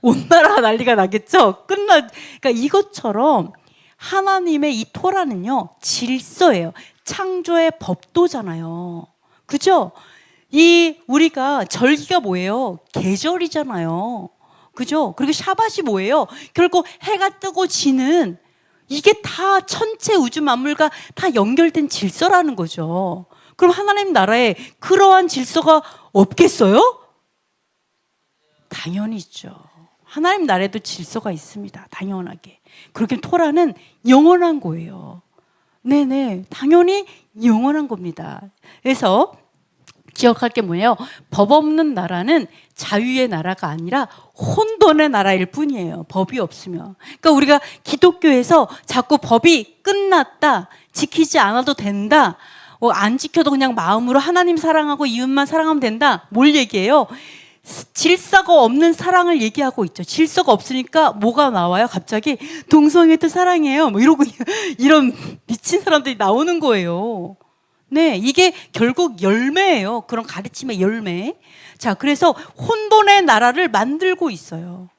온 나라가 난리가 나겠죠? 그러니까 이것처럼 하나님의 이 토라는요, 질서예요. 창조의 법도잖아요. 그죠? 우리가 절기가 뭐예요? 계절이잖아요. 그죠? 그리고 샤밧이 뭐예요? 결국 해가 뜨고 지는 이게 다 천체 우주 만물과 다 연결된 질서라는 거죠. 그럼 하나님 나라에 그러한 질서가 없겠어요? 당연히 있죠. 하나님 나라에도 질서가 있습니다. 당연하게. 그렇게 토라는 영원한 거예요. 네네. 당연히 영원한 겁니다. 그래서 기억할 게 뭐예요? 법 없는 나라는 자유의 나라가 아니라 혼돈의 나라일 뿐이에요. 법이 없으면. 그러니까 우리가 기독교에서 자꾸 법이 끝났다, 지키지 않아도 된다, 안 지켜도 그냥 마음으로 하나님 사랑하고 이웃만 사랑하면 된다. 뭘 얘기해요? 질서가 없는 사랑을 얘기하고 있죠. 질서가 없으니까 뭐가 나와요? 갑자기 동성애도 사랑해요. 뭐 이러고 이런 미친 사람들이 나오는 거예요. 네, 이게 결국 열매예요. 그런 가르침의 열매. 자, 그래서 혼돈의 나라를 만들고 있어요.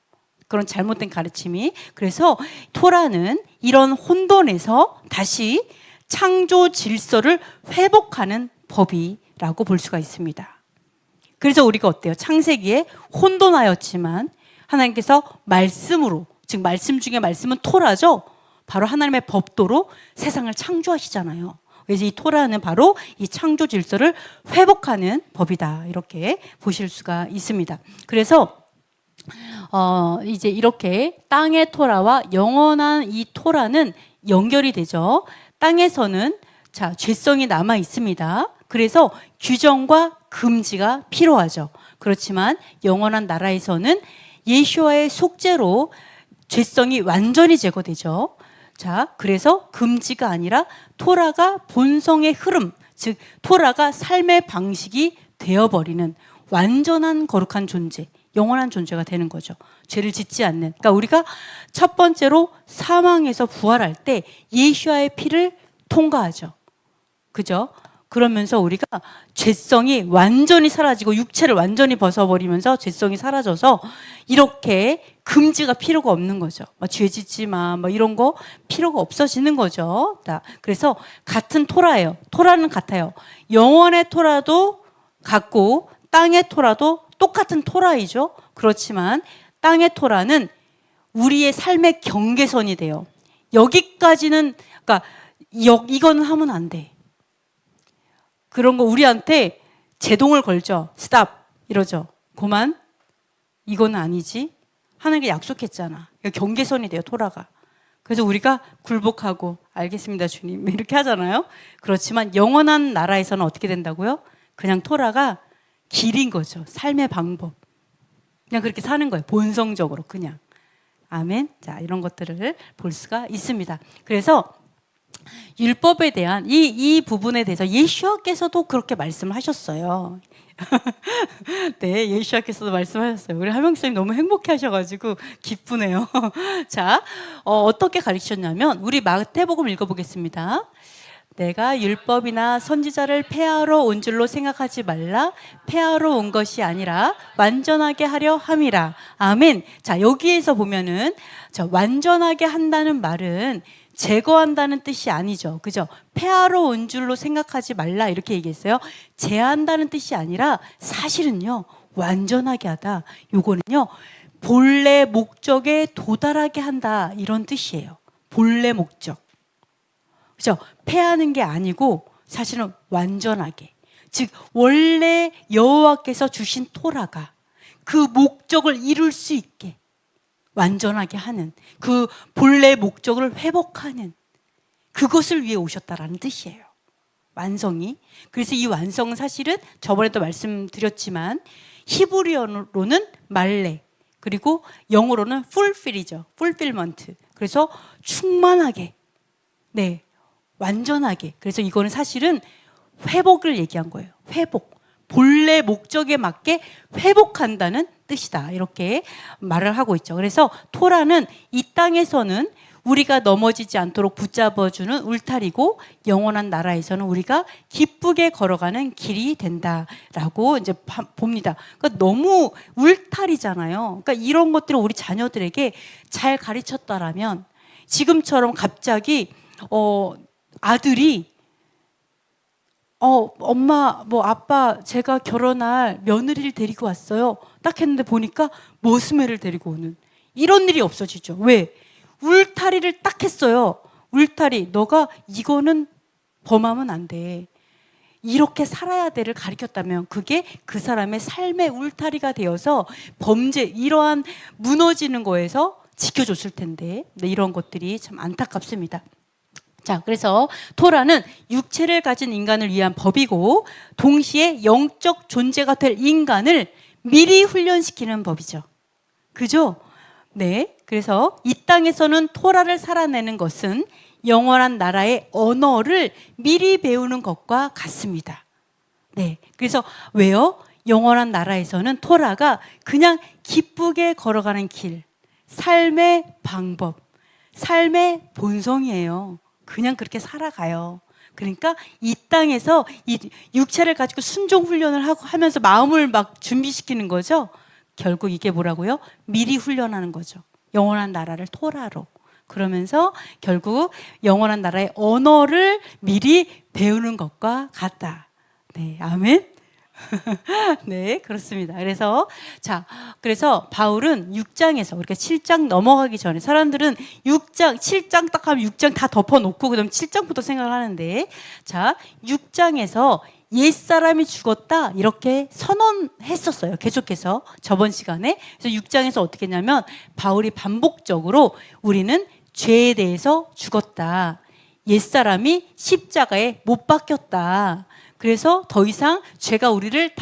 그런 잘못된 가르침이. 그래서 토라는 이런 혼돈에서 다시 창조 질서를 회복하는 법이라고 볼 수가 있습니다. 그래서 우리가 어때요? 창세기에 혼돈하였지만 하나님께서 말씀으로, 즉 말씀 중에 말씀은 토라죠. 바로 하나님의 법도로 세상을 창조하시잖아요. 그래서 이 토라는 바로 이 창조 질서를 회복하는 법이다. 이렇게 보실 수가 있습니다. 그래서 이제 이렇게 땅의 토라와 영원한 이 토라는 연결이 되죠. 땅에서는 자, 죄성이 남아 있습니다. 그래서 규정과 금지가 필요하죠. 그렇지만 영원한 나라에서는 예수와의 속죄로 죄성이 완전히 제거되죠. 자, 그래서 금지가 아니라 토라가 본성의 흐름, 즉 토라가 삶의 방식이 되어버리는 완전한 거룩한 존재, 영원한 존재가 되는 거죠. 죄를 짓지 않는. 그러니까 우리가 첫 번째로 사망에서 부활할 때 예수와의 피를 통과하죠. 그죠? 그러면서 우리가 죄성이 완전히 사라지고 육체를 완전히 벗어버리면서 죄성이 사라져서 이렇게 금지가 필요가 없는 거죠. 죄 짓지 마, 이런 거 필요가 없어지는 거죠. 그래서 같은 토라예요. 토라는 같아요. 영원의 토라도 같고 땅의 토라도 똑같은 토라이죠. 그렇지만 땅의 토라는 우리의 삶의 경계선이 돼요. 여기까지는, 그러니까 이거는 하면 안 돼. 그런 거 우리한테 제동을 걸죠. 스탑 이러죠. 그만, 이거는 아니지. 하는 게 약속했잖아. 경계선이 돼요, 토라가. 그래서 우리가 굴복하고 알겠습니다, 주님, 이렇게 하잖아요. 그렇지만 영원한 나라에서는 어떻게 된다고요? 그냥 토라가 길인 거죠. 삶의 방법. 그냥 그렇게 사는 거예요. 본성적으로 그냥. 아멘. 자, 이런 것들을 볼 수가 있습니다. 그래서 율법에 대한 이 부분에 대해서 예수님께서도 그렇게 말씀하셨어요. 네, 예수님께서도 말씀하셨어요. 우리 하명쌤 너무 행복해 하셔가지고 기쁘네요. 자, 어떻게 가르치셨냐면 우리 마태복음 읽어보겠습니다. 내가 율법이나 선지자를 폐하러 온 줄로 생각하지 말라. 폐하러 온 것이 아니라 완전하게 하려 함이라. 아멘. 자, 여기에서 보면은 완전하게 한다는 말은 제거한다는 뜻이 아니죠. 그죠? 폐하러 온 줄로 생각하지 말라 이렇게 얘기했어요. 제한다는 뜻이 아니라 사실은요, 완전하게 하다. 요거는요, 본래 목적에 도달하게 한다 이런 뜻이에요. 본래 목적. 그죠? 폐하는 게 아니고 사실은 완전하게. 즉 원래 여호와께서 주신 토라가 그 목적을 이룰 수 있게 완전하게 하는, 그 본래 목적을 회복하는 그것을 위해 오셨다라는 뜻이에요. 완성이. 그래서 이 완성은 사실은 저번에도 말씀드렸지만 히브리어로는 말레, 그리고 영어로는 fulfill이죠. fulfillment. 그래서 충만하게, 네, 완전하게. 그래서 이거는 사실은 회복을 얘기한 거예요. 회복. 본래 목적에 맞게 회복한다는 뜻이다. 이렇게 말을 하고 있죠. 그래서 토라는 이 땅에서는 우리가 넘어지지 않도록 붙잡아주는 울타리고 영원한 나라에서는 우리가 기쁘게 걸어가는 길이 된다라고 이제 봅니다. 그러니까 너무 울타리잖아요. 그러니까 이런 것들을 우리 자녀들에게 잘 가르쳤다라면 지금처럼 갑자기 아들이 엄마, 아빠, 제가 결혼할 며느리를 데리고 왔어요. 딱 했는데 보니까 머스매를 데리고 오는 이런 일이 없어지죠. 왜? 울타리를 딱 했어요. 울타리, 너가 이거는 범하면 안 돼. 이렇게 살아야 돼를 가르쳤다면 그게 그 사람의 삶의 울타리가 되어서 범죄, 이러한 무너지는 거에서 지켜줬을 텐데, 네, 이런 것들이 참 안타깝습니다. 자, 그래서 토라는 육체를 가진 인간을 위한 법이고 동시에 영적 존재가 될 인간을 미리 훈련시키는 법이죠. 그죠? 네. 그래서 이 땅에서는 토라를 살아내는 것은 영원한 나라의 언어를 미리 배우는 것과 같습니다. 네. 그래서 왜요? 영원한 나라에서는 토라가 그냥 기쁘게 걸어가는 길, 삶의 방법, 삶의 본성이에요. 그냥 그렇게 살아가요. 그러니까 이 땅에서 이 육체를 가지고 순종 훈련을 하면서 마음을 막 준비시키는 거죠. 결국 이게 뭐라고요? 미리 훈련하는 거죠. 영원한 나라를 토라로. 그러면서 결국 영원한 나라의 언어를 미리 배우는 것과 같다. 네, 아멘. 네, 그렇습니다. 그래서 바울은 6장에서 우리가 7장 넘어가기 전에 사람들은 6장, 7장 딱 하면 6장 다 덮어놓고 그다음 7장부터 생각을 하는데, 자, 6장에서 옛사람이 죽었다 이렇게 선언했었어요. 계속해서 저번 시간에. 그래서 6장에서 어떻게 했냐면 바울이 반복적으로 우리는 죄에 대해서 죽었다. 옛사람이 십자가에 못 박혔다. 그래서 더 이상 죄가 우리를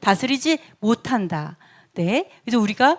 다스리지 못한다. 네. 그래서 우리가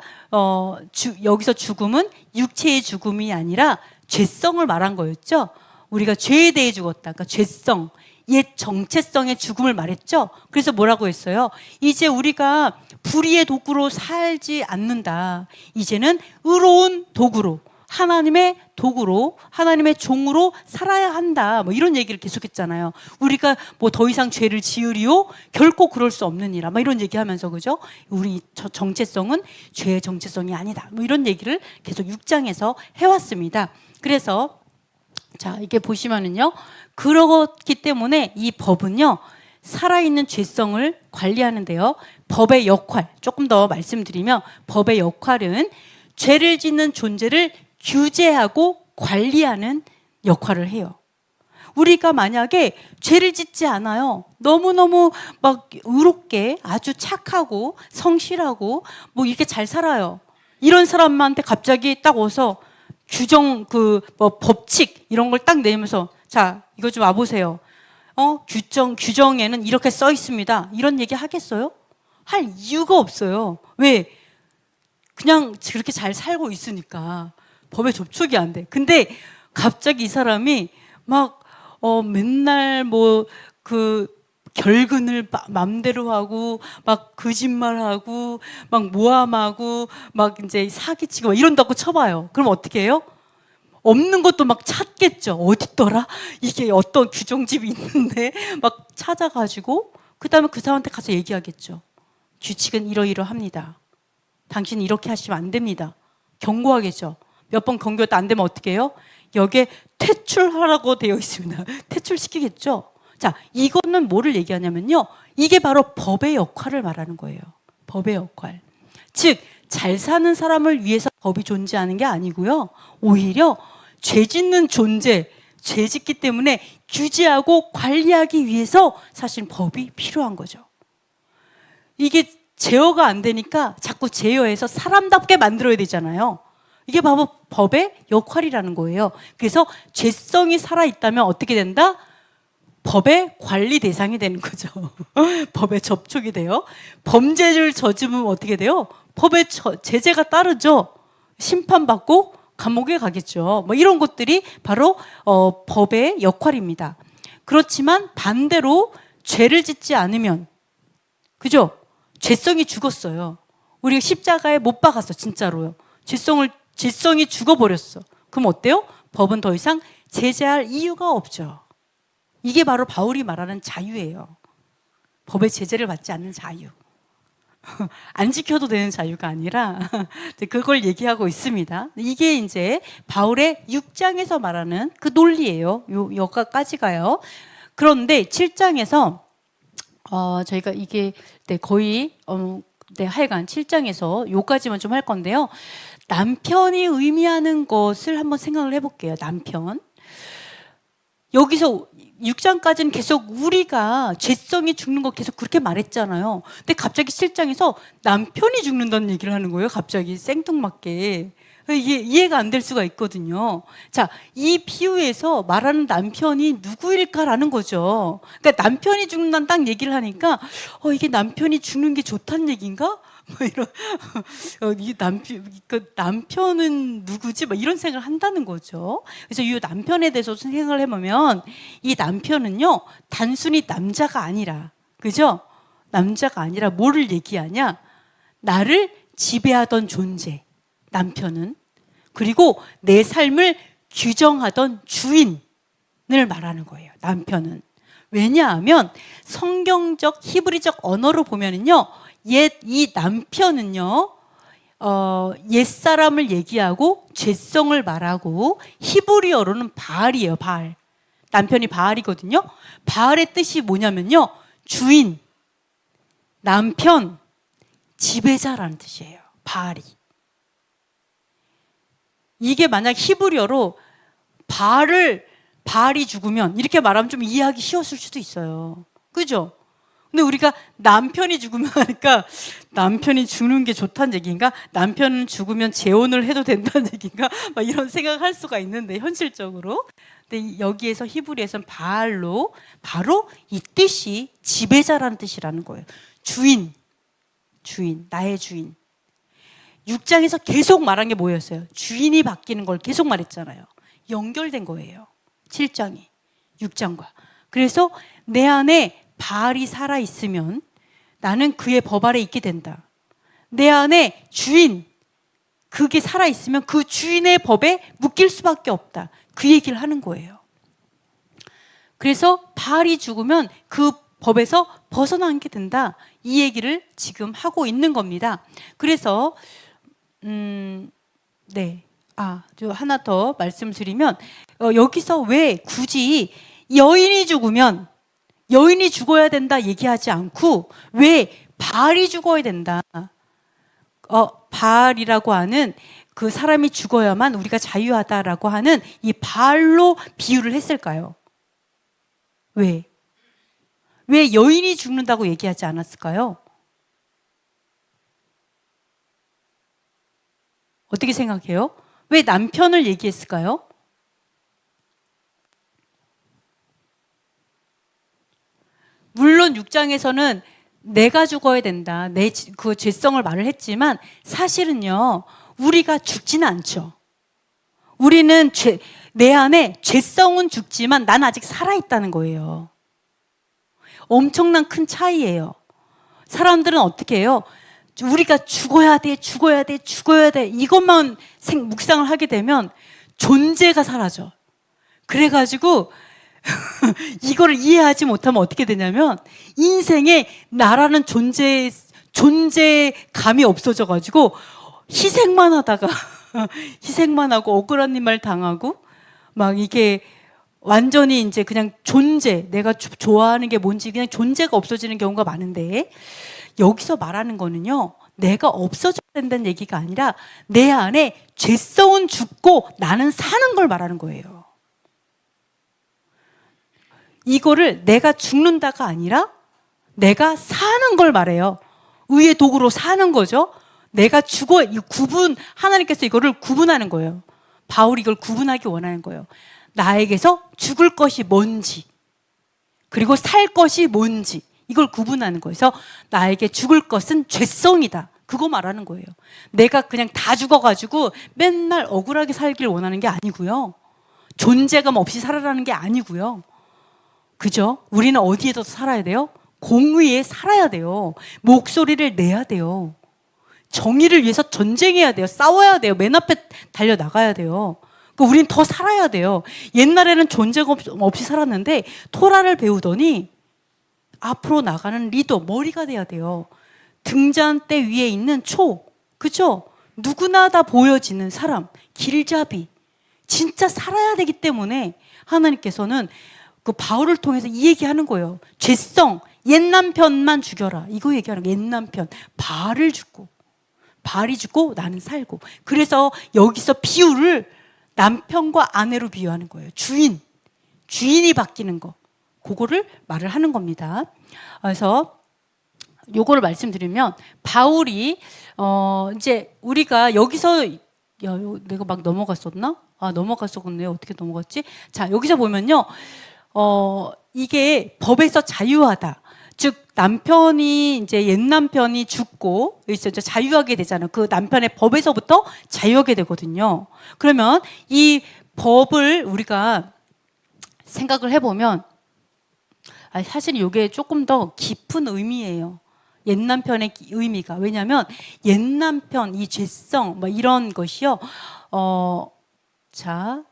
여기서 죽음은 육체의 죽음이 아니라 죄성을 말한 거였죠. 우리가 죄에 대해 죽었다. 그러니까 죄성, 옛 정체성의 죽음을 말했죠. 그래서 뭐라고 했어요? 이제 우리가 불의의 도구로 살지 않는다. 이제는 의로운 도구로, 하나님의 도구로, 하나님의 종으로 살아야 한다. 뭐 이런 얘기를 계속했잖아요. 우리가 뭐 더 이상 죄를 지으리요? 결코 그럴 수 없느니라. 막 이런 얘기하면서, 그죠? 우리 정체성은 죄의 정체성이 아니다. 뭐 이런 얘기를 계속 6장에서 해왔습니다. 그래서 자, 이게 보시면은요. 그렇기 때문에 이 법은요. 살아있는 죄성을 관리하는데요. 법의 역할, 조금 더 말씀드리면 법의 역할은 죄를 짓는 존재를 규제하고 관리하는 역할을 해요. 우리가 만약에 죄를 짓지 않아요. 너무너무 막 의롭게 아주 착하고 성실하고 뭐 이렇게 잘 살아요. 이런 사람한테 갑자기 딱 와서 법칙 이런 걸 딱 내면서 자, 이거 좀 와보세요. 규정에는 이렇게 써 있습니다. 이런 얘기 하겠어요? 할 이유가 없어요. 왜? 그냥 그렇게 잘 살고 있으니까. 법에 접촉이 안 돼. 근데 갑자기 이 사람이 막 맨날 결근을 맘대로 하고 막 거짓말하고 막 모함하고 막 이제 사기치고 막 이런다고 쳐봐요. 그럼 어떻게 해요? 없는 것도 막 찾겠죠. 어딨더라? 이게 어떤 규정집이 있는데 막 찾아가지고 그다음에 그 사람한테 가서 얘기하겠죠. 규칙은 이러이러합니다. 당신 이렇게 하시면 안 됩니다. 경고하겠죠. 몇 번 경고도 안 되면 어떻게 해요? 여기에 퇴출하라고 되어 있습니다. 퇴출시키겠죠. 자, 이거는 뭐를 얘기하냐면요. 이게 바로 법의 역할을 말하는 거예요. 법의 역할. 즉, 잘 사는 사람을 위해서 법이 존재하는 게 아니고요. 오히려 죄 짓는 존재, 죄 짓기 때문에 규제하고 관리하기 위해서 사실 법이 필요한 거죠. 이게 제어가 안 되니까 자꾸 제어해서 사람답게 만들어야 되잖아요. 이게 바로 법의 역할이라는 거예요. 그래서 죄성이 살아있다면 어떻게 된다? 법의 관리 대상이 되는 거죠. 법에 접촉이 돼요. 범죄를 저지르면 어떻게 돼요? 법의 제재가 따르죠. 심판받고 감옥에 가겠죠. 뭐 이런 것들이 바로 법의 역할입니다. 그렇지만 반대로 죄를 짓지 않으면, 그죠? 죄성이 죽었어요. 우리가 십자가에 못 박았어, 진짜로요. 죄성이 죽어버렸어. 그럼 어때요? 법은 더 이상 제재할 이유가 없죠. 이게 바로 바울이 말하는 자유예요. 법의 제재를 받지 않는 자유. 안 지켜도 되는 자유가 아니라 그걸 얘기하고 있습니다. 이게 이제 바울의 6장에서 말하는 그 논리예요. 여기까지가요. 그런데 7장에서 저희가 이게 거의 하여간 7장에서 요까지만 좀 할 건데요. 남편이 의미하는 것을 한번 생각을 해볼게요. 남편. 여기서 6장까지는 계속 우리가 죄성이 죽는 거 계속 그렇게 말했잖아요. 근데 갑자기 7장에서 남편이 죽는다는 얘기를 하는 거예요. 갑자기 생뚱맞게. 이게 이해가 안 될 수가 있거든요. 자, 이 비유에서 말하는 남편이 누구일까라는 거죠. 그러니까 남편이 죽는다는 딱 얘기를 하니까 이게 남편이 죽는 게 좋다는 얘기인가? 뭐 이런 이 남편은 누구지? 뭐 이런 생각을 한다는 거죠. 그래서 이 남편에 대해서 생각을 해보면 이 남편은요 단순히 남자가 아니라, 그죠? 남자가 아니라 뭐를 얘기하냐? 나를 지배하던 존재, 남편은. 그리고 내 삶을 규정하던 주인을 말하는 거예요. 남편은. 왜냐하면 성경적 히브리적 언어로 보면은요. 이 남편은요. 옛사람을 얘기하고 죄성을 말하고 히브리어로는 바알이에요. 바알. 남편이 바알이거든요. 바알의 뜻이 뭐냐면요. 주인. 남편, 지배자라는 뜻이에요. 바알이. 이게 만약 히브리어로 바알이 죽으면 이렇게 말하면 좀 이해하기 쉬웠을 수도 있어요. 그죠? 근데 우리가 남편이 죽으면 하니까 남편이 죽는 게 좋다는 얘기인가? 남편은 죽으면 재혼을 해도 된다는 얘기인가? 막 이런 생각을 할 수가 있는데 현실적으로. 근데 여기에서 히브리에서는 바알로 바로 이 뜻이 지배자라는 뜻이라는 거예요. 주인, 나의 주인. 6장에서 계속 말한 게 뭐였어요? 주인이 바뀌는 걸 계속 말했잖아요. 연결된 거예요. 7장이 6장과. 그래서 내 안에 바알이 살아있으면 나는 그의 법 아래 있게 된다. 내 안에 주인, 그게 살아있으면 그 주인의 법에 묶일 수밖에 없다. 그 얘기를 하는 거예요. 그래서 바알이 죽으면 그 법에서 벗어나게 된다. 이 얘기를 지금 하고 있는 겁니다. 그래서 네. 저 하나 더 말씀드리면 여기서 왜 굳이 여인이 죽어야 된다 얘기하지 않고 왜 바알이 죽어야 된다. 바알이라고 하는 그 사람이 죽어야만 우리가 자유하다라고 하는 이 바알로 비유를 했을까요? 왜 여인이 죽는다고 얘기하지 않았을까요? 어떻게 생각해요? 왜 남편을 얘기했을까요? 물론 6장에서는 내가 죽어야 된다. 그 죄성을 말을 했지만 사실은요. 우리가 죽지는 않죠. 우리는 내 안에 죄성은 죽지만 난 아직 살아있다는 거예요. 엄청난 큰 차이예요. 사람들은 어떻게 해요? 우리가 죽어야 돼. 이것만 묵상을 하게 되면 존재가 사라져. 그래가지고 이거를 이해하지 못하면 어떻게 되냐면 인생에 나라는 존재감이 없어져가지고 희생만 하고 억울한 일 말 당하고 막 이게 완전히 이제 그냥 내가 좋아하는 게 뭔지 그냥 존재가 없어지는 경우가 많은데 여기서 말하는 거는요, 내가 없어져야 된다는 얘기가 아니라 내 안에 죄성은 죽고 나는 사는 걸 말하는 거예요. 이거를 내가 죽는다가 아니라 내가 사는 걸 말해요. 의의 도구로 사는 거죠. 내가 죽어, 하나님께서 이거를 구분하는 거예요. 바울이 이걸 구분하기 원하는 거예요. 나에게서 죽을 것이 뭔지, 그리고 살 것이 뭔지, 이걸 구분하는 거예요. 그래서 나에게 죽을 것은 죄성이다. 그거 말하는 거예요. 내가 그냥 다 죽어가지고 맨날 억울하게 살길 원하는 게 아니고요. 존재감 없이 살아라는 게 아니고요. 그죠? 우리는 어디에서 살아야 돼요? 공의에 살아야 돼요. 목소리를 내야 돼요. 정의를 위해서 전쟁해야 돼요. 싸워야 돼요. 맨 앞에 달려나가야 돼요. 그러니까 우리는 더 살아야 돼요. 옛날에는 존재감 없이 살았는데 토라를 배우더니 앞으로 나가는 리더, 머리가 돼야 돼요. 등잔대 위에 있는 그죠? 누구나 다 보여지는 사람, 길잡이. 진짜 살아야 되기 때문에 하나님께서는 그 바울을 통해서 이 얘기하는 거예요. 죄성, 옛 남편만 죽여라. 이거 얘기하는 거예요. 옛 남편, 바알이 죽고 나는 살고. 그래서 여기서 비유를 남편과 아내로 비유하는 거예요. 주인이 바뀌는 거. 그거를 말을 하는 겁니다. 그래서 요거를 말씀드리면 바울이 이제 우리가 여기서 내가 막 넘어갔었나? 넘어갔었네. 어떻게 넘어갔지? 자, 여기서 보면요. 이게 법에서 자유하다. 즉 남편이 이제 옛 남편이 죽고 이제 자유하게 되잖아요. 그 남편의 법에서부터 자유하게 되거든요. 그러면 이 법을 우리가 생각을 해보면 사실 이게 조금 더 깊은 의미예요. 옛 남편의 의미가. 왜냐하면 옛 남편, 이 죄성, 뭐 이런 것이요. 자,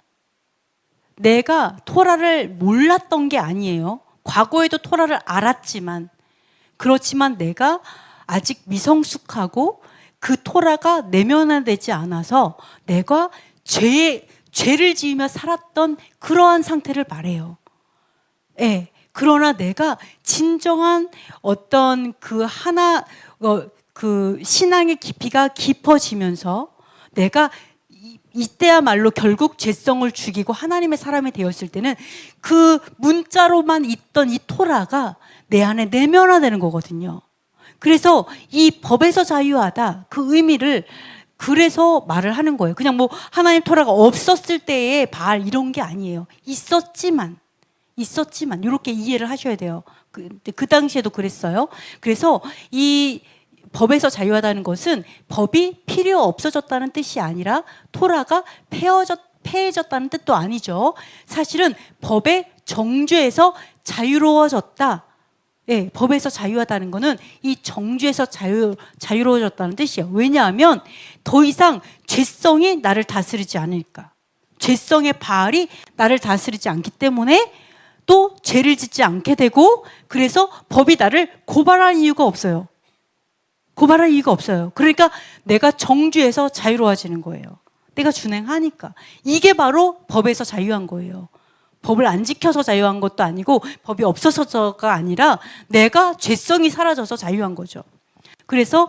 내가 토라를 몰랐던 게 아니에요. 과거에도 토라를 알았지만, 그렇지만 내가 아직 미성숙하고 그 토라가 내면화되지 않아서 내가 죄를 지으며 살았던 그러한 상태를 말해요. 예. 그러나 내가 진정한 어떤 그 신앙의 깊이가 깊어지면서 내가 이때야말로 결국 죄성을 죽이고 하나님의 사람이 되었을 때는 그 문자로만 있던 이 토라가 내 안에 내면화되는 거거든요. 그래서 이 법에서 자유하다 그 의미를 그래서 말을 하는 거예요. 그냥 뭐 하나님 토라가 없었을 때의 바알 이런 게 아니에요. 있었지만 이렇게 이해를 하셔야 돼요. 그 당시에도 그랬어요. 그래서 이 법에서 자유하다는 것은 법이 필요 없어졌다는 뜻이 아니라 토라가 폐해졌다는 뜻도 아니죠. 사실은 법의 정죄에서 자유로워졌다. 예, 법에서 자유하다는 것은 이 정죄에서 자유로워졌다는 뜻이에요. 왜냐하면 더 이상 죄성이 나를 다스리지 않으니까. 죄성의 바알이 나를 다스리지 않기 때문에 또 죄를 짓지 않게 되고, 그래서 법이 나를 고발할 이유가 없어요. 고발할 이유가 없어요. 그러니까 내가 정죄에서 자유로워지는 거예요. 내가 준행하니까. 이게 바로 법에서 자유한 거예요. 법을 안 지켜서 자유한 것도 아니고 법이 없어서가 아니라 내가 죄성이 사라져서 자유한 거죠. 그래서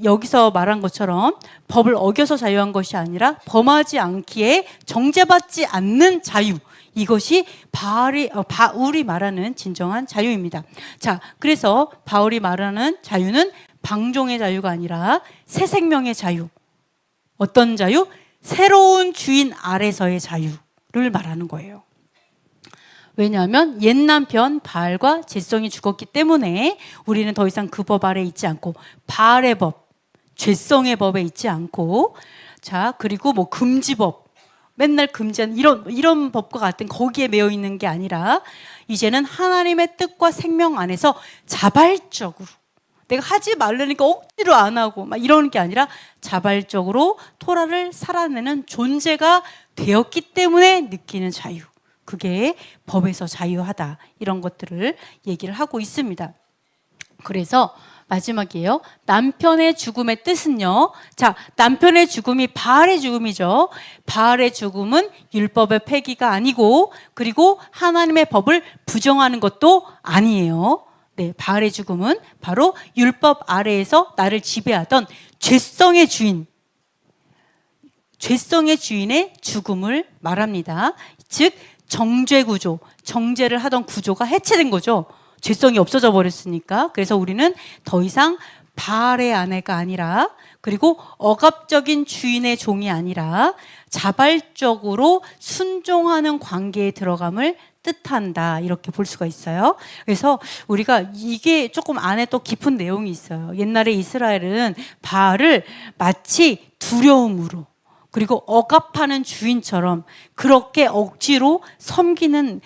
여기서 말한 것처럼 법을 어겨서 자유한 것이 아니라 범하지 않기에 정죄받지 않는 자유, 이것이 바울이 말하는 진정한 자유입니다. 자, 그래서 바울이 말하는 자유는 방종의 자유가 아니라 새 생명의 자유. 어떤 자유? 새로운 주인 아래서의 자유를 말하는 거예요. 왜냐하면 옛 남편 바알과 죄성이 죽었기 때문에 우리는 더 이상 그 법 아래 있지 않고 바알의 법, 죄성의 법에 있지 않고, 자, 그리고 뭐 금지법, 맨날 금지한 이런 법과 같은 거기에 매여 있는 게 아니라 이제는 하나님의 뜻과 생명 안에서 자발적으로, 내가 하지 말라니까 억지로 안 하고 막 이러는 게 아니라 자발적으로 토라를 살아내는 존재가 되었기 때문에 느끼는 자유, 그게 법에서 자유하다, 이런 것들을 얘기를 하고 있습니다. 그래서 마지막이에요. 남편의 죽음의 뜻은요. 자, 남편의 죽음이 바알의 죽음이죠. 바알의 죽음은 율법의 폐기가 아니고, 그리고 하나님의 법을 부정하는 것도 아니에요. 네, 바알의 죽음은 바로 율법 아래에서 나를 지배하던 죄성의 주인의 죽음을 말합니다. 즉 정죄 구조, 정죄를 하던 구조가 해체된 거죠. 죄성이 없어져 버렸으니까. 그래서 우리는 더 이상 바알의 아내가 아니라, 그리고 억압적인 주인의 종이 아니라 자발적으로 순종하는 관계에 들어감을 뜻한다, 이렇게 볼 수가 있어요. 그래서 우리가 이게 조금 안에 또 깊은 내용이 있어요. 옛날에 이스라엘은 바알을 마치 두려움으로, 그리고 억압하는 주인처럼 그렇게 억지로 섬기는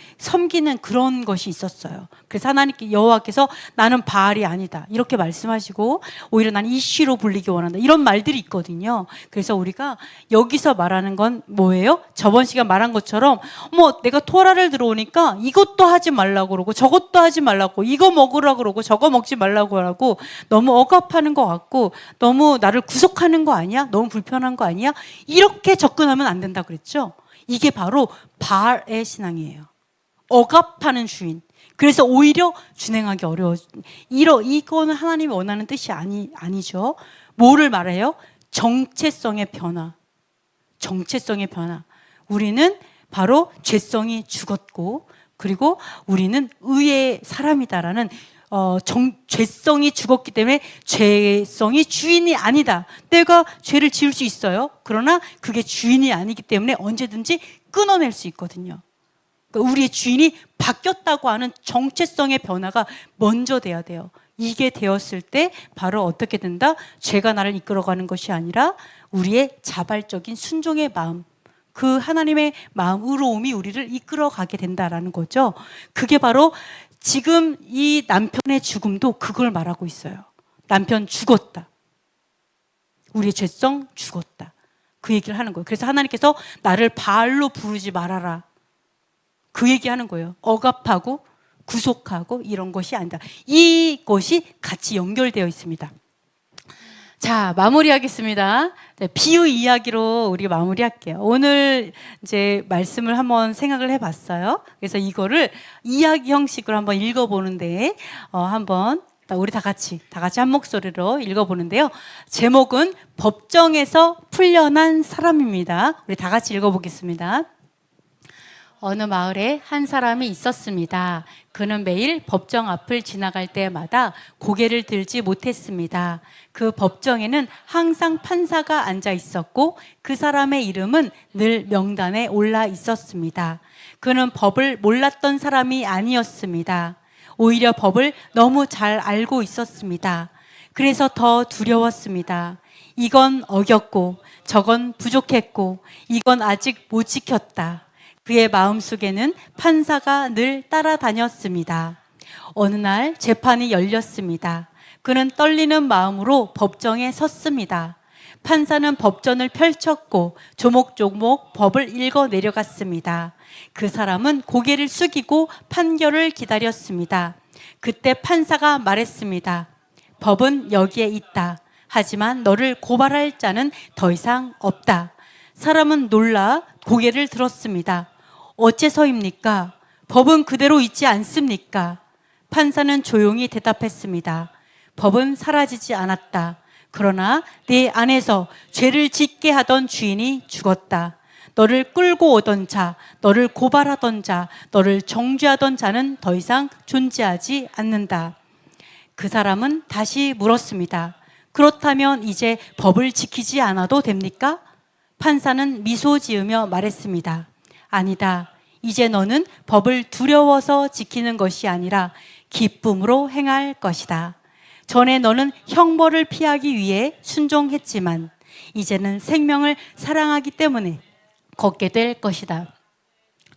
그런 것이 있었어요. 그래서 하나님께, 여호와께서 나는 바알이 아니다, 이렇게 말씀하시고, 오히려 난 이쉬로 불리기 원한다, 이런 말들이 있거든요. 그래서 우리가 여기서 말하는 건 뭐예요? 저번 시간 말한 것처럼 내가 토라를 들어오니까 이것도 하지 말라고 그러고 저것도 하지 말라고, 이거 먹으라고 그러고 저거 먹지 말라고 하고, 너무 억압하는 것 같고 너무 나를 구속하는 거 아니야? 너무 불편한 거 아니야? 이렇게 접근하면 안 된다 그랬죠. 이게 바로 바알의 신앙이에요. 억압하는 주인. 그래서 오히려 준행하기 어려워. 이거는 하나님이 원하는 뜻이 아니죠. 뭐를 말해요? 정체성의 변화. 정체성의 변화. 우리는 바로 죄성이 죽었고, 그리고 우리는 의의 사람이다라는 죄성이 죽었기 때문에 죄성이 주인이 아니다. 내가 죄를 지을 수 있어요. 그러나 그게 주인이 아니기 때문에 언제든지 끊어낼 수 있거든요. 그러니까 우리의 주인이 바뀌었다고 하는 정체성의 변화가 먼저 돼야 돼요. 이게 되었을 때 바로 어떻게 된다? 죄가 나를 이끌어가는 것이 아니라 우리의 자발적인 순종의 마음, 그 하나님의 마음, 의로움이 우리를 이끌어가게 된다라는 거죠. 그게 바로 지금 이 남편의 죽음도 그걸 말하고 있어요. 남편 죽었다. 우리의 죄성 죽었다. 그 얘기를 하는 거예요. 그래서 하나님께서 나를 바알로 부르지 말아라, 그 얘기하는 거예요. 억압하고 구속하고 이런 것이 아니다. 이것이 같이 연결되어 있습니다. 자, 마무리하겠습니다. 네, 비유 이야기로 우리 마무리할게요. 오늘 이제 말씀을 한번 생각을 해봤어요. 그래서 이거를 이야기 형식으로 한번 읽어보는데, 한번 우리 다 같이 한 목소리로 읽어보는데요. 제목은 법정에서 풀려난 사람입니다. 우리 다 같이 읽어보겠습니다. 어느 마을에 한 사람이 있었습니다. 그는 매일 법정 앞을 지나갈 때마다 고개를 들지 못했습니다. 그 법정에는 항상 판사가 앉아 있었고 그 사람의 이름은 늘 명단에 올라 있었습니다. 그는 법을 몰랐던 사람이 아니었습니다. 오히려 법을 너무 잘 알고 있었습니다. 그래서 더 두려웠습니다. 이건 어겼고 저건 부족했고 이건 아직 못 지켰다. 그의 마음속에는 판사가 늘 따라다녔습니다. 어느 날 재판이 열렸습니다. 그는 떨리는 마음으로 법정에 섰습니다. 판사는 법전을 펼쳤고 조목조목 법을 읽어 내려갔습니다. 그 사람은 고개를 숙이고 판결을 기다렸습니다. 그때 판사가 말했습니다. 법은 여기에 있다. 하지만 너를 고발할 자는 더 이상 없다. 사람은 놀라 고개를 들었습니다. 어째서입니까? 법은 그대로 있지 않습니까? 판사는 조용히 대답했습니다. 법은 사라지지 않았다. 그러나 내 안에서 죄를 짓게 하던 주인이 죽었다. 너를 끌고 오던 자, 너를 고발하던 자, 너를 정죄하던 자는 더 이상 존재하지 않는다. 그 사람은 다시 물었습니다. 그렇다면 이제 법을 지키지 않아도 됩니까? 판사는 미소 지으며 말했습니다. 아니다. 이제 너는 법을 두려워서 지키는 것이 아니라 기쁨으로 행할 것이다. 전에 너는 형벌을 피하기 위해 순종했지만 이제는 생명을 사랑하기 때문에 걷게 될 것이다.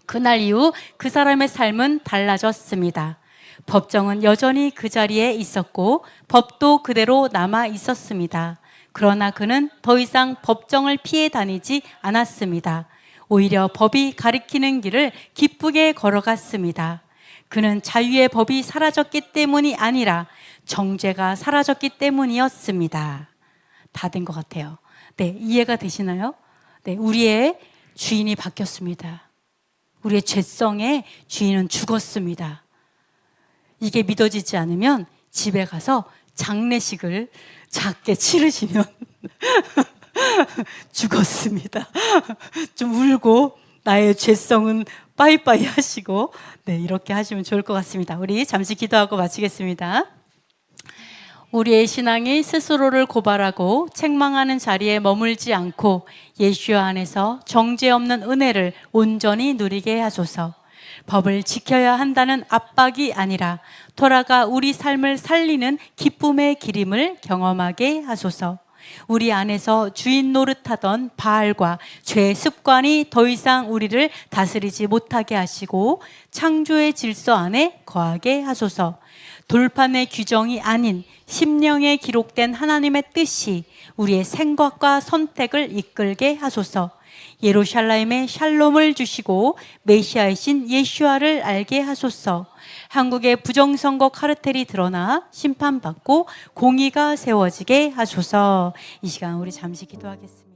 그날 이후 그 사람의 삶은 달라졌습니다. 법정은 여전히 그 자리에 있었고 법도 그대로 남아 있었습니다. 그러나 그는 더 이상 법정을 피해 다니지 않았습니다. 오히려 법이 가리키는 길을 기쁘게 걸어갔습니다. 그는 자유의 법이 사라졌기 때문이 아니라 정죄가 사라졌기 때문이었습니다. 다 된 것 같아요. 네, 이해가 되시나요? 네, 우리의 주인이 바뀌었습니다. 우리의 죄성의 주인은 죽었습니다. 이게 믿어지지 않으면 집에 가서 장례식을 작게 치르시면 죽었습니다. 좀 울고 나의 죄성은 빠이빠이 하시고 네, 이렇게 하시면 좋을 것 같습니다. 우리 잠시 기도하고 마치겠습니다. 우리의 신앙이 스스로를 고발하고 책망하는 자리에 머물지 않고 예수와 안에서 정죄 없는 은혜를 온전히 누리게 하소서. 법을 지켜야 한다는 압박이 아니라 토라가 우리 삶을 살리는 기쁨의 기림을 경험하게 하소서. 우리 안에서 주인 노릇하던 바알과 죄의 습관이 더 이상 우리를 다스리지 못하게 하시고 창조의 질서 안에 거하게 하소서. 돌판의 규정이 아닌 심령에 기록된 하나님의 뜻이 우리의 생각과 선택을 이끌게 하소서. 예루살렘에 샬롬을 주시고 메시아이신 예슈아를 알게 하소서. 한국의 부정선거 카르텔이 드러나 심판받고 공의가 세워지게 하소서. 이 시간 우리 잠시 기도하겠습니다.